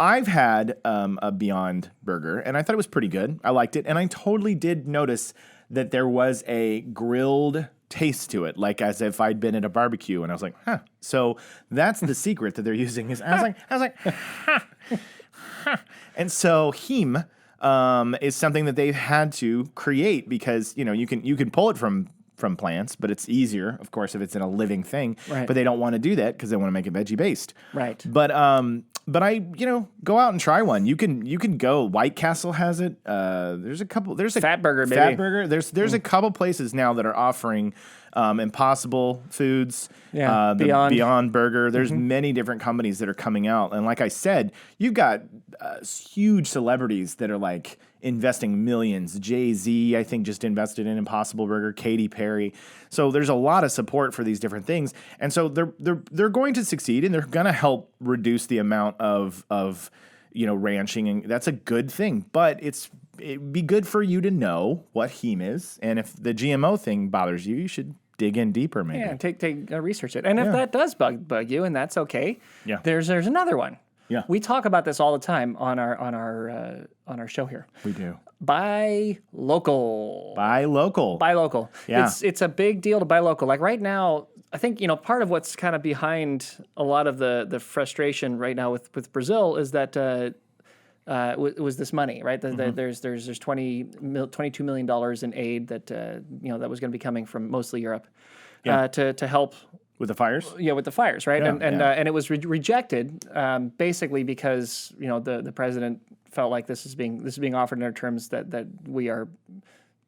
[SPEAKER 3] I've had a Beyond Burger, and I thought it was pretty good. I liked it, and I totally did notice that there was a grilled taste to it, like as if I'd been at a barbecue, and I was like, huh. So that's the secret that they're using. I was like, ha. And so heme is something that they've had to create because you can pull it from plants, but it's easier, of course, if it's in a living thing. Right. But they don't want to do that because they want to make it veggie based.
[SPEAKER 2] Right.
[SPEAKER 3] But I go out and try one. You can go. White Castle has it. There's a couple. There's a
[SPEAKER 2] Fat Burger.
[SPEAKER 3] Fat Burger. There's a couple places now that are offering Impossible Foods.
[SPEAKER 2] Yeah.
[SPEAKER 3] The Beyond Burger. There's many different companies that are coming out, and like I said, you've got huge celebrities that are like investing millions. Jay-Z, I think, just invested in Impossible Burger. Katy Perry. So there's a lot of support for these different things, and so they're going to succeed, and they're going to help reduce the amount of ranching, and that's a good thing. But it'd be good for you to know what heme is, and if the GMO thing bothers you, you should dig in deeper, maybe.
[SPEAKER 2] Yeah, take research it. And if that does bug you, and that's okay, there's another one.
[SPEAKER 3] Yeah.
[SPEAKER 2] We talk about this all the time on our show here.
[SPEAKER 3] We do.
[SPEAKER 2] Buy local.
[SPEAKER 3] Buy local.
[SPEAKER 2] Buy local.
[SPEAKER 3] Yeah.
[SPEAKER 2] It's a big deal to buy local. Like right now, I think part of what's kind of behind a lot of the frustration right now with Brazil is that was this money, right? There's $22 million in aid that that was going to be coming from mostly Europe to help.
[SPEAKER 3] With the fires?
[SPEAKER 2] Yeah, with the fires, right?
[SPEAKER 3] Yeah,
[SPEAKER 2] and it was rejected basically because the president felt like this is being offered under terms that we are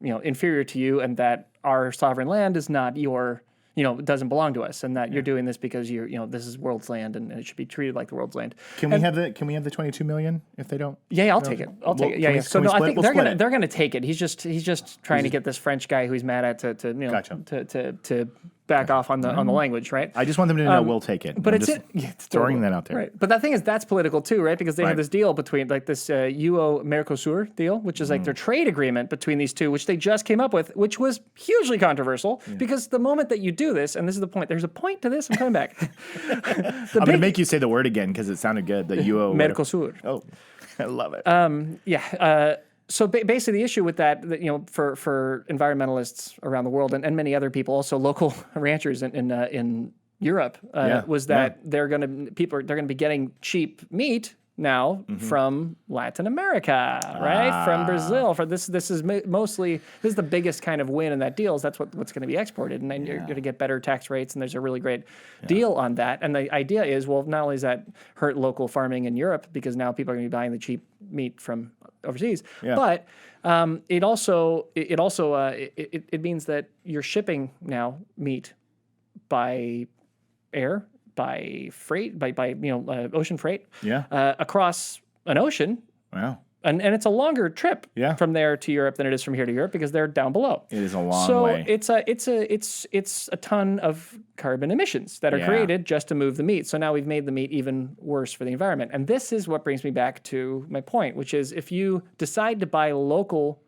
[SPEAKER 2] inferior to you, and that our sovereign land is not your doesn't belong to us, and that you're doing this because this is world's land and it should be treated like the world's land. Can we have
[SPEAKER 3] the 22 million if they don't?
[SPEAKER 2] Yeah, I'll take it. I'll take it. Yeah, yeah. So no, I think they're gonna take it. He's just trying to get this French guy who he's mad at to back off on the language, right?
[SPEAKER 3] I just want them to know we'll take it.
[SPEAKER 2] But
[SPEAKER 3] it's throwing that out there.
[SPEAKER 2] Right. But the thing is, that's political too, right? Because they have this deal between like this EU-Mercosur deal, which is like their trade agreement between these two, which they just came up with, which was hugely controversial because the moment that you do this, and this is the point, there's a point to this, I'm coming back.
[SPEAKER 3] I'm going to make you say the word again because it sounded good. The
[SPEAKER 2] Mercosur.
[SPEAKER 3] Oh, I love it.
[SPEAKER 2] So basically, the issue with that, for environmentalists around the world and many other people, also local ranchers in Europe, was that they're going to be getting cheap meat now from Latin America, right? From Brazil. For this is the biggest kind of win in that deal. Is that's what's going to be exported, and then you're going to get better tax rates, and there's a really great deal on that. And the idea is, well, not only does that hurt local farming in Europe because now people are going to be buying the cheap meat from overseas, but it also means that you're shipping now meat by air, by freight, by ocean freight, across an ocean.
[SPEAKER 3] Wow.
[SPEAKER 2] And it's a longer trip from there to Europe than it is from here to Europe because they're down below.
[SPEAKER 3] It is a long way.
[SPEAKER 2] So it's a ton of carbon emissions that are created just to move the meat. So now we've made the meat even worse for the environment. And this is what brings me back to my point, which is if you decide to buy local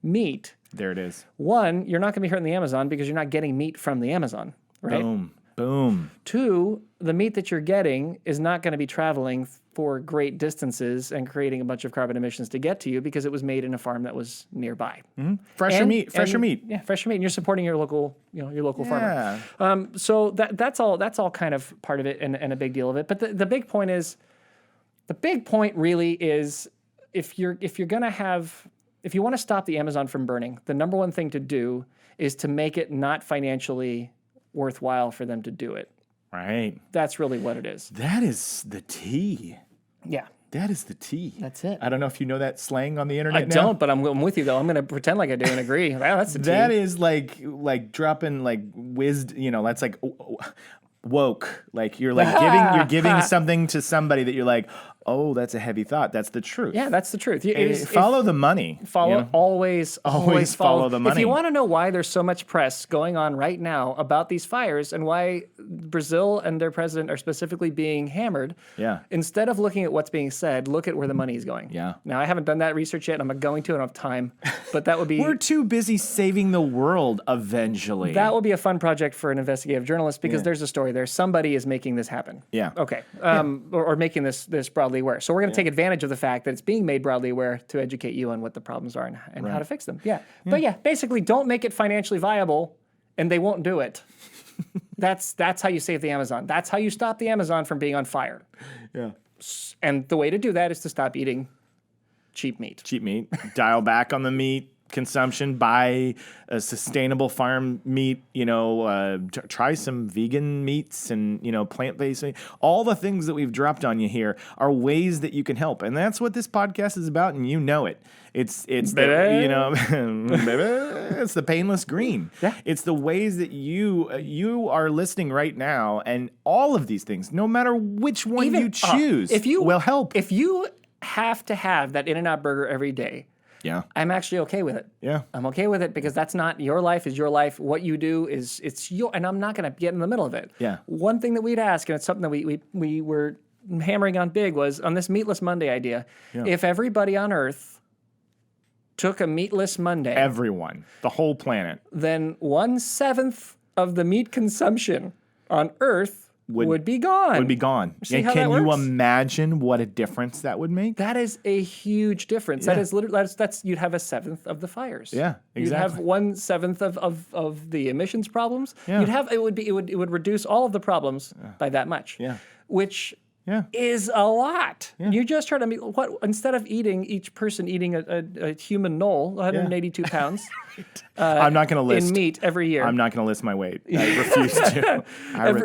[SPEAKER 2] meat,
[SPEAKER 3] there it is.
[SPEAKER 2] One, you're not going to be hurting the Amazon because you're not getting meat from the Amazon, right?
[SPEAKER 3] Boom.
[SPEAKER 2] Two, the meat that you're getting is not going to be traveling for great distances and creating a bunch of carbon emissions to get to you because it was made in a farm that was nearby.
[SPEAKER 3] Fresher meat.
[SPEAKER 2] Yeah, fresher meat. And you're supporting your local farmer. So that's all kind of part of it and a big deal of it. But the big point really is if you want to stop the Amazon from burning, the number one thing to do is to make it not financially worthwhile for them to do it.
[SPEAKER 3] Right.
[SPEAKER 2] That's really what it is.
[SPEAKER 3] That is the tea.
[SPEAKER 2] Yeah.
[SPEAKER 3] That is the tea.
[SPEAKER 2] That's it.
[SPEAKER 3] I don't know if you know that slang on the internet.
[SPEAKER 2] I don't, but I'm with you though. I'm going to pretend like I do and agree. Wow, that's the tea.
[SPEAKER 3] That is like dropping that's like woke. Like you're giving something to somebody that you're like, oh, that's a heavy thought. That's the truth.
[SPEAKER 2] Yeah, that's the truth.
[SPEAKER 3] Follow the money.
[SPEAKER 2] Always follow
[SPEAKER 3] the money.
[SPEAKER 2] If you want to know why there's so much press going on right now about these fires and why Brazil and their president are specifically being hammered, instead of looking at what's being said, look at where the money is going.
[SPEAKER 3] Yeah.
[SPEAKER 2] Now, I haven't done that research yet. I'm not going to. I don't have time. But that would be...
[SPEAKER 3] We're too busy saving the world eventually.
[SPEAKER 2] That will be a fun project for an investigative journalist because there's a story there. Somebody is making this happen.
[SPEAKER 3] Yeah.
[SPEAKER 2] Okay. Or making this broadly aware. So we're going to take advantage of the fact that it's being made broadly aware to educate you on what the problems are and how to fix them. Yeah. But basically don't make it financially viable and they won't do it. That's how you save the Amazon. That's how you stop the Amazon from being on fire.
[SPEAKER 3] Yeah.
[SPEAKER 2] And the way to do that is to stop eating cheap meat.
[SPEAKER 3] Dial back on the meat consumption, buy a sustainable farm meat, try some vegan meats and, plant-based meat. All the things that we've dropped on you here are ways that you can help. And that's what this podcast is about. And you know it. It's it's the painless green.
[SPEAKER 2] Yeah.
[SPEAKER 3] It's the ways that you are listening right now. And all of these things, no matter which one you choose, will help.
[SPEAKER 2] If you have to have that In-N-Out burger every day, I'm actually okay with it.
[SPEAKER 3] Yeah.
[SPEAKER 2] I'm okay with it because that's not your life is your life. What you do it's your, and I'm not going to get in the middle of it.
[SPEAKER 3] Yeah.
[SPEAKER 2] One thing that we'd ask, and it's something that we were hammering on big, was on this Meatless Monday idea. Yeah. If everybody on Earth took a Meatless Monday.
[SPEAKER 3] Everyone. The whole planet.
[SPEAKER 2] Then 1/7 of the meat consumption on Earth would be gone.
[SPEAKER 3] Would be gone.
[SPEAKER 2] See how
[SPEAKER 3] can
[SPEAKER 2] that
[SPEAKER 3] you
[SPEAKER 2] works?
[SPEAKER 3] imagine what a difference that would make?
[SPEAKER 2] That is a huge difference.
[SPEAKER 3] Yeah.
[SPEAKER 2] That is literally that's you'd have a seventh of the fires.
[SPEAKER 3] Yeah,
[SPEAKER 2] You'd have
[SPEAKER 3] exactly.
[SPEAKER 2] 1/7 of the emissions problems.
[SPEAKER 3] Yeah.
[SPEAKER 2] You'd have it would reduce all of the problems by that much.
[SPEAKER 3] Yeah.
[SPEAKER 2] Which
[SPEAKER 3] Yeah.
[SPEAKER 2] is a lot. You just try to meet what instead of each person eating a human knoll, 182 pounds.
[SPEAKER 3] I'm not going to list
[SPEAKER 2] in meat every year.
[SPEAKER 3] I'm not going to list my weight. I refuse to.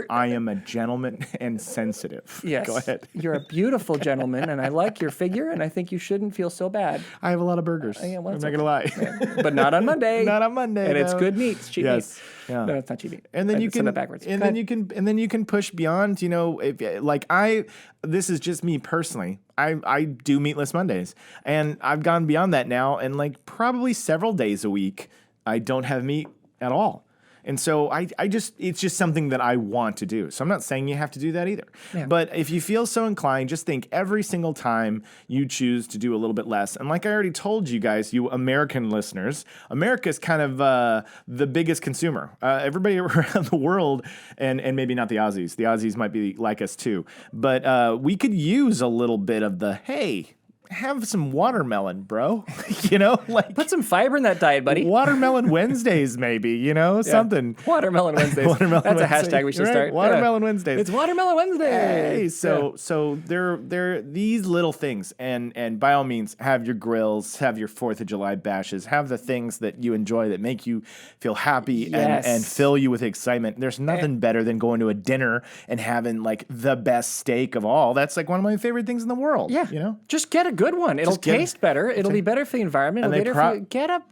[SPEAKER 3] I am a gentleman and sensitive.
[SPEAKER 2] Yes.
[SPEAKER 3] Go ahead.
[SPEAKER 2] You're a beautiful gentleman, and I like your figure, and I think you shouldn't feel so bad.
[SPEAKER 3] I have a lot of burgers.
[SPEAKER 2] yeah, well,
[SPEAKER 3] I'm
[SPEAKER 2] it's
[SPEAKER 3] not going to lie.
[SPEAKER 2] But not on Monday.
[SPEAKER 3] Not on Monday.
[SPEAKER 2] And it's
[SPEAKER 3] though.
[SPEAKER 2] good meat. It's cheap
[SPEAKER 3] Yes.
[SPEAKER 2] meat.
[SPEAKER 3] Yeah.
[SPEAKER 2] No, it's not cheap meat.
[SPEAKER 3] And then you
[SPEAKER 2] said
[SPEAKER 3] can
[SPEAKER 2] that backwards.
[SPEAKER 3] And
[SPEAKER 2] Go
[SPEAKER 3] then
[SPEAKER 2] ahead.
[SPEAKER 3] you can push beyond. You know, this is just me personally. I do meatless Mondays, and I've gone beyond that now, and like probably several days a week, I don't have meat at all. And so it's just something that I want to do. So I'm not saying you have to do that either.
[SPEAKER 2] Yeah.
[SPEAKER 3] But if you feel so inclined, just think every single time you choose to do a little bit less. And like I already told you guys, you American listeners, America is kind of the biggest consumer. Everybody around the world, and maybe not the Aussies. The Aussies might be like us too. But we could use a little bit of the, hey, have some watermelon, bro. You know, like
[SPEAKER 2] Put some fiber in that diet, buddy.
[SPEAKER 3] Watermelon Wednesdays, maybe, you know, something.
[SPEAKER 2] Watermelon Wednesdays.
[SPEAKER 3] Watermelon
[SPEAKER 2] That's a
[SPEAKER 3] Wednesday.
[SPEAKER 2] hashtag we should
[SPEAKER 3] Right?
[SPEAKER 2] start.
[SPEAKER 3] Watermelon
[SPEAKER 2] Yeah.
[SPEAKER 3] Wednesdays.
[SPEAKER 2] It's Watermelon Wednesday.
[SPEAKER 3] Hey, so they're these little things, and by all means, have your grills, have your 4th of July bashes, have the things that you enjoy that make you feel happy
[SPEAKER 2] Yes.
[SPEAKER 3] and fill you with excitement. There's nothing better than going to a dinner and having like the best steak of all. That's like one of my favorite things in the world.
[SPEAKER 2] Yeah.
[SPEAKER 3] You know?
[SPEAKER 2] Just get a good one. It'll
[SPEAKER 3] get-
[SPEAKER 2] taste better. It'll be better for the environment.
[SPEAKER 3] And
[SPEAKER 2] It'll be
[SPEAKER 3] they
[SPEAKER 2] better for you.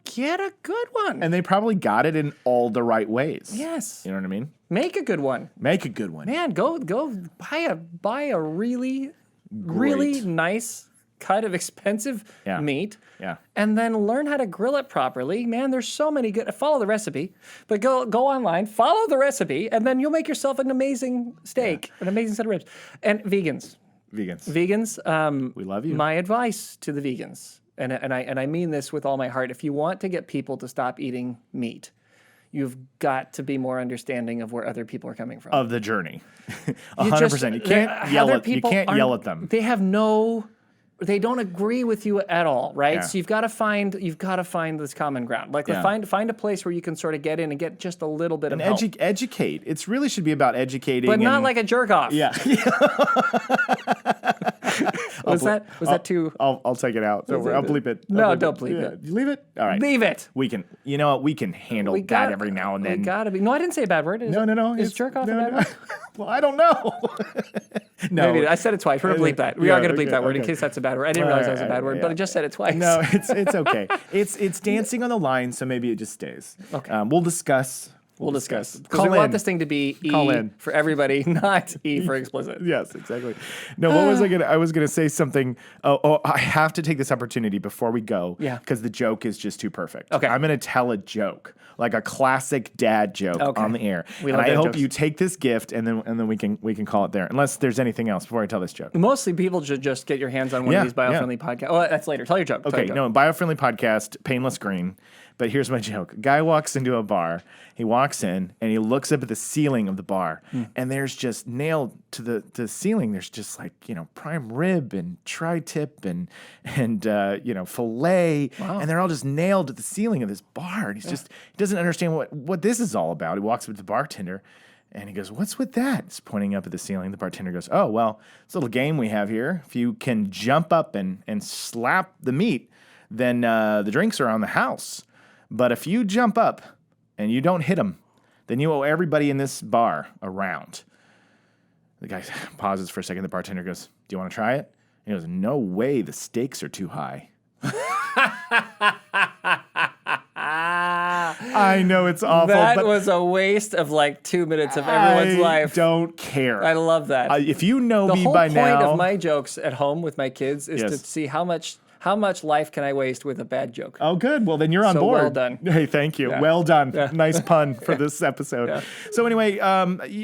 [SPEAKER 2] Get a good one.
[SPEAKER 3] And they probably got it in all the right ways.
[SPEAKER 2] Yes.
[SPEAKER 3] You know what I mean?
[SPEAKER 2] Make a good one.
[SPEAKER 3] Make a good one.
[SPEAKER 2] Man, go buy a really nice cut of expensive
[SPEAKER 3] Yeah.
[SPEAKER 2] meat.
[SPEAKER 3] Yeah.
[SPEAKER 2] And then learn how to grill it properly. Man, there's so many good. Follow the recipe, but go online, follow the recipe, and then you'll make yourself an amazing steak, an amazing set of ribs. And vegans,
[SPEAKER 3] We love you.
[SPEAKER 2] my advice to the vegans, and I mean this with all my heart. If you want to get people to stop eating meat, you've got to be more understanding of where other people are coming from.
[SPEAKER 3] Of the journey.
[SPEAKER 2] You
[SPEAKER 3] 100%. You can't yell at them.
[SPEAKER 2] They have they don't agree with you at all, right?
[SPEAKER 3] Yeah.
[SPEAKER 2] So you've got to find this common ground. Like
[SPEAKER 3] Yeah.
[SPEAKER 2] find a place where you can sort of get in and get just a little bit of
[SPEAKER 3] And
[SPEAKER 2] help.
[SPEAKER 3] educate. It's really should be about educating.
[SPEAKER 2] But not
[SPEAKER 3] and-
[SPEAKER 2] like a jerk off.
[SPEAKER 3] Yeah.
[SPEAKER 2] Was that too?
[SPEAKER 3] I'll take it out. Don't worry. I'll bleep it.
[SPEAKER 2] No,
[SPEAKER 3] I'll
[SPEAKER 2] don't bleep it.
[SPEAKER 3] You leave it? All right.
[SPEAKER 2] Leave it.
[SPEAKER 3] We can, you know what? We can handle that every now and then.
[SPEAKER 2] We gotta be. No, I didn't say a bad word.
[SPEAKER 3] No.
[SPEAKER 2] Is jerk off a bad word?
[SPEAKER 3] Well, I don't know. No.
[SPEAKER 2] Maybe I said it twice. We're gonna bleep that. We are gonna bleep
[SPEAKER 3] okay,
[SPEAKER 2] that word in
[SPEAKER 3] okay.
[SPEAKER 2] case that's a bad word. I didn't realize that was a bad word, but I just said it twice.
[SPEAKER 3] No, it's okay. It's dancing on the line, so maybe it just stays.
[SPEAKER 2] Okay.
[SPEAKER 3] We'll discuss.
[SPEAKER 2] We'll discuss. Because
[SPEAKER 3] Call
[SPEAKER 2] we want
[SPEAKER 3] in.
[SPEAKER 2] this thing to be
[SPEAKER 3] Call
[SPEAKER 2] E
[SPEAKER 3] in.
[SPEAKER 2] for everybody, not E for explicit.
[SPEAKER 3] Yes, exactly. No, what was I gonna? I was gonna say something. Oh, I have to take this opportunity before we go.
[SPEAKER 2] Yeah.
[SPEAKER 3] Because the joke is just too perfect.
[SPEAKER 2] Okay.
[SPEAKER 3] I'm gonna tell a joke, like a classic dad joke
[SPEAKER 2] Okay.
[SPEAKER 3] on the air.
[SPEAKER 2] We
[SPEAKER 3] and
[SPEAKER 2] love
[SPEAKER 3] I
[SPEAKER 2] dad
[SPEAKER 3] hope
[SPEAKER 2] jokes.
[SPEAKER 3] you take this gift, and then we can call it there. Unless there's anything else before I tell this joke.
[SPEAKER 2] Mostly people should just get your hands on one
[SPEAKER 3] Yeah,
[SPEAKER 2] of these biofriendly podcasts. Oh, that's later. Tell your joke. Tell
[SPEAKER 3] Okay,
[SPEAKER 2] your
[SPEAKER 3] no,
[SPEAKER 2] joke.
[SPEAKER 3] biofriendly podcast, painless green. But here's my joke. Guy walks into a bar. He walks in and he looks up at the ceiling of the bar, and there's just nailed to the ceiling. There's just like prime rib and tri-tip and fillet, and they're all just nailed to the ceiling of this bar. And he doesn't understand what this is all about. He walks up to the bartender. And he goes, "What's with that?" He's pointing up at the ceiling. The bartender goes, "Oh, well, it's a little game we have here. If you can jump up and slap the meat, then the drinks are on the house. But if you jump up and you don't hit them, then you owe everybody in this bar a round." The guy pauses for a second. The bartender goes, "Do you want to try it?" And he goes, "No way. The stakes are too high." I know it's awful,
[SPEAKER 2] That
[SPEAKER 3] but
[SPEAKER 2] was a waste of like 2 minutes of everyone's
[SPEAKER 3] I
[SPEAKER 2] life.
[SPEAKER 3] don't care.
[SPEAKER 2] I love that.
[SPEAKER 3] If you know
[SPEAKER 2] the
[SPEAKER 3] me
[SPEAKER 2] whole
[SPEAKER 3] by
[SPEAKER 2] point
[SPEAKER 3] now,
[SPEAKER 2] of my jokes at home with my kids is to
[SPEAKER 3] Yes.
[SPEAKER 2] see how much how much life can I waste with a bad joke?
[SPEAKER 3] Oh, good. Well, then you're on
[SPEAKER 2] So
[SPEAKER 3] board.
[SPEAKER 2] well done.
[SPEAKER 3] Hey, thank you.
[SPEAKER 2] Yeah.
[SPEAKER 3] Well done.
[SPEAKER 2] Yeah.
[SPEAKER 3] Nice pun for this episode.
[SPEAKER 2] Yeah.
[SPEAKER 3] So anyway,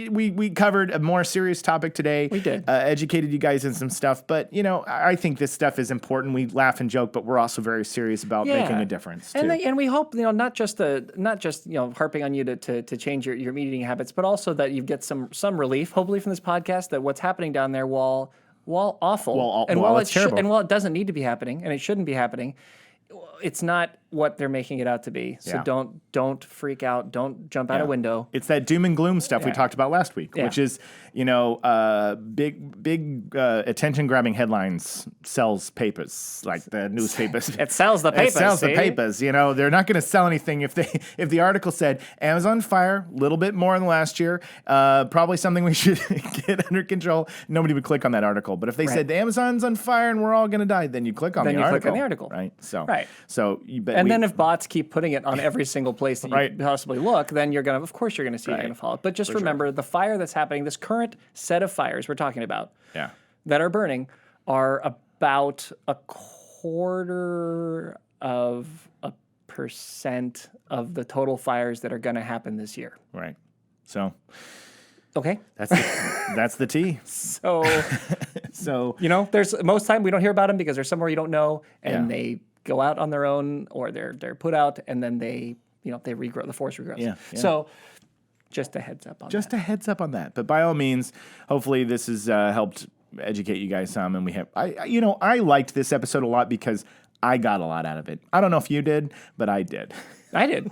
[SPEAKER 3] we covered a more serious topic today.
[SPEAKER 2] We did.
[SPEAKER 3] Educated you guys in some stuff, but I think this stuff is important. We laugh and joke, but we're also very serious about making a difference too.
[SPEAKER 2] And we hope not just harping on you to change your meat eating habits, but also that you get some relief, hopefully from this podcast, that what's happening down there, while awful,
[SPEAKER 3] it's terrible.
[SPEAKER 2] and while it doesn't need to be happening, and it shouldn't be happening, it's not what they're making it out to be. So don't freak out. Don't jump out a window.
[SPEAKER 3] It's that doom and gloom stuff we talked about last week, which is, big attention grabbing headlines sells papers, like the newspapers.
[SPEAKER 2] It sells the papers.
[SPEAKER 3] It sells the papers. They're not going to sell anything if the article said Amazon fire, a little bit more than last year, probably something we should get under control. Nobody would click on that article. But if they said the Amazon's on fire and we're all going to die, then you click on the article.
[SPEAKER 2] Click on the article.
[SPEAKER 3] Right.
[SPEAKER 2] So
[SPEAKER 3] you bet.
[SPEAKER 2] And then if bots keep putting it on every single place that you possibly look, then of course you're going to see it, you're going to follow it. But just remember, the fire that's happening, this current set of fires we're talking about that are burning are about 0.25% of the total fires that are going to happen this year.
[SPEAKER 3] Right. So
[SPEAKER 2] okay,
[SPEAKER 3] that's the tea.
[SPEAKER 2] So
[SPEAKER 3] there's
[SPEAKER 2] most time we don't hear about them because they're somewhere you don't know, and they go out on their own, or they're put out, and then they regrow. The forest regrows. Yeah. So just a heads up on that.
[SPEAKER 3] Just a heads up on that. But by all means, hopefully this has helped educate you guys some, and we have. I liked this episode a lot because I got a lot out of it. I don't know if you did, but I did.
[SPEAKER 2] I did.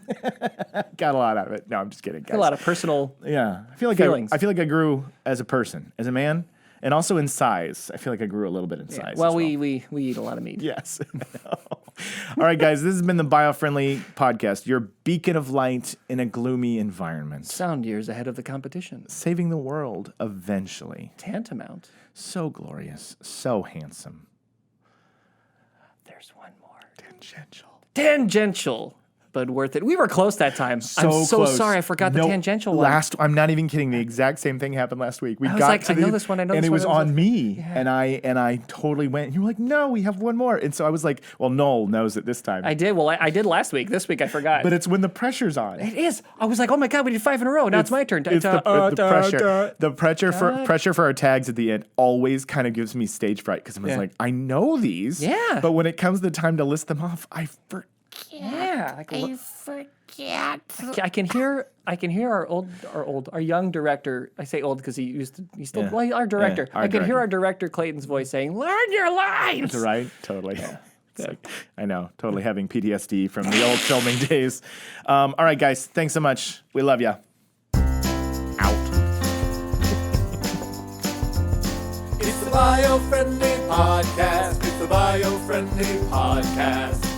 [SPEAKER 3] Got a lot out of it. No, I'm just kidding, guys.
[SPEAKER 2] A lot of personal.
[SPEAKER 3] Yeah, I feel like
[SPEAKER 2] feelings.
[SPEAKER 3] I feel like I grew as a person, as a man. And also in size. I feel like I grew a little bit in size.
[SPEAKER 2] Well, we eat a lot of meat.
[SPEAKER 3] Yes. All right, guys. This has been the Biofriendly podcast, your beacon of light in a gloomy environment.
[SPEAKER 2] Sound years ahead of the competition.
[SPEAKER 3] Saving the world eventually.
[SPEAKER 2] Tantamount.
[SPEAKER 3] So glorious. So handsome.
[SPEAKER 2] There's one more.
[SPEAKER 3] Tangential.
[SPEAKER 2] But worth it. We were close that time.
[SPEAKER 3] So
[SPEAKER 2] I'm so
[SPEAKER 3] close.
[SPEAKER 2] sorry. I forgot the tangential one.
[SPEAKER 3] I'm not even kidding. The exact same thing happened last week.
[SPEAKER 2] I know this one. I know this one.
[SPEAKER 3] And it was on me.
[SPEAKER 2] Yeah.
[SPEAKER 3] And I totally went. You were like, no, we have one more. And so I was like, well, Noel knows it this time.
[SPEAKER 2] I did. Well, I did last week. This week I forgot.
[SPEAKER 3] But it's when the pressure's on.
[SPEAKER 2] It is. I was like, oh my God, we did 5 in a row. Now it's my turn.
[SPEAKER 3] It's the pressure. The pressure for our tags at the end always kind of gives me stage fright because I'm like, I know these.
[SPEAKER 2] Yeah.
[SPEAKER 3] But when it comes to the time to list them off, I forget.
[SPEAKER 2] Yeah.
[SPEAKER 4] I forget.
[SPEAKER 2] I can hear our young director. I say old because he's still our director.
[SPEAKER 3] Yeah, our
[SPEAKER 2] I can hear
[SPEAKER 3] director.
[SPEAKER 2] our director Clayton's voice saying, "Learn your lines."
[SPEAKER 3] Right? Totally. Yeah. It's like, I know, totally having PTSD from the old filming days. All right, guys, thanks so much. We love you. Out.
[SPEAKER 1] It's the Biofriendly Podcast. It's the Biofriendly Podcast.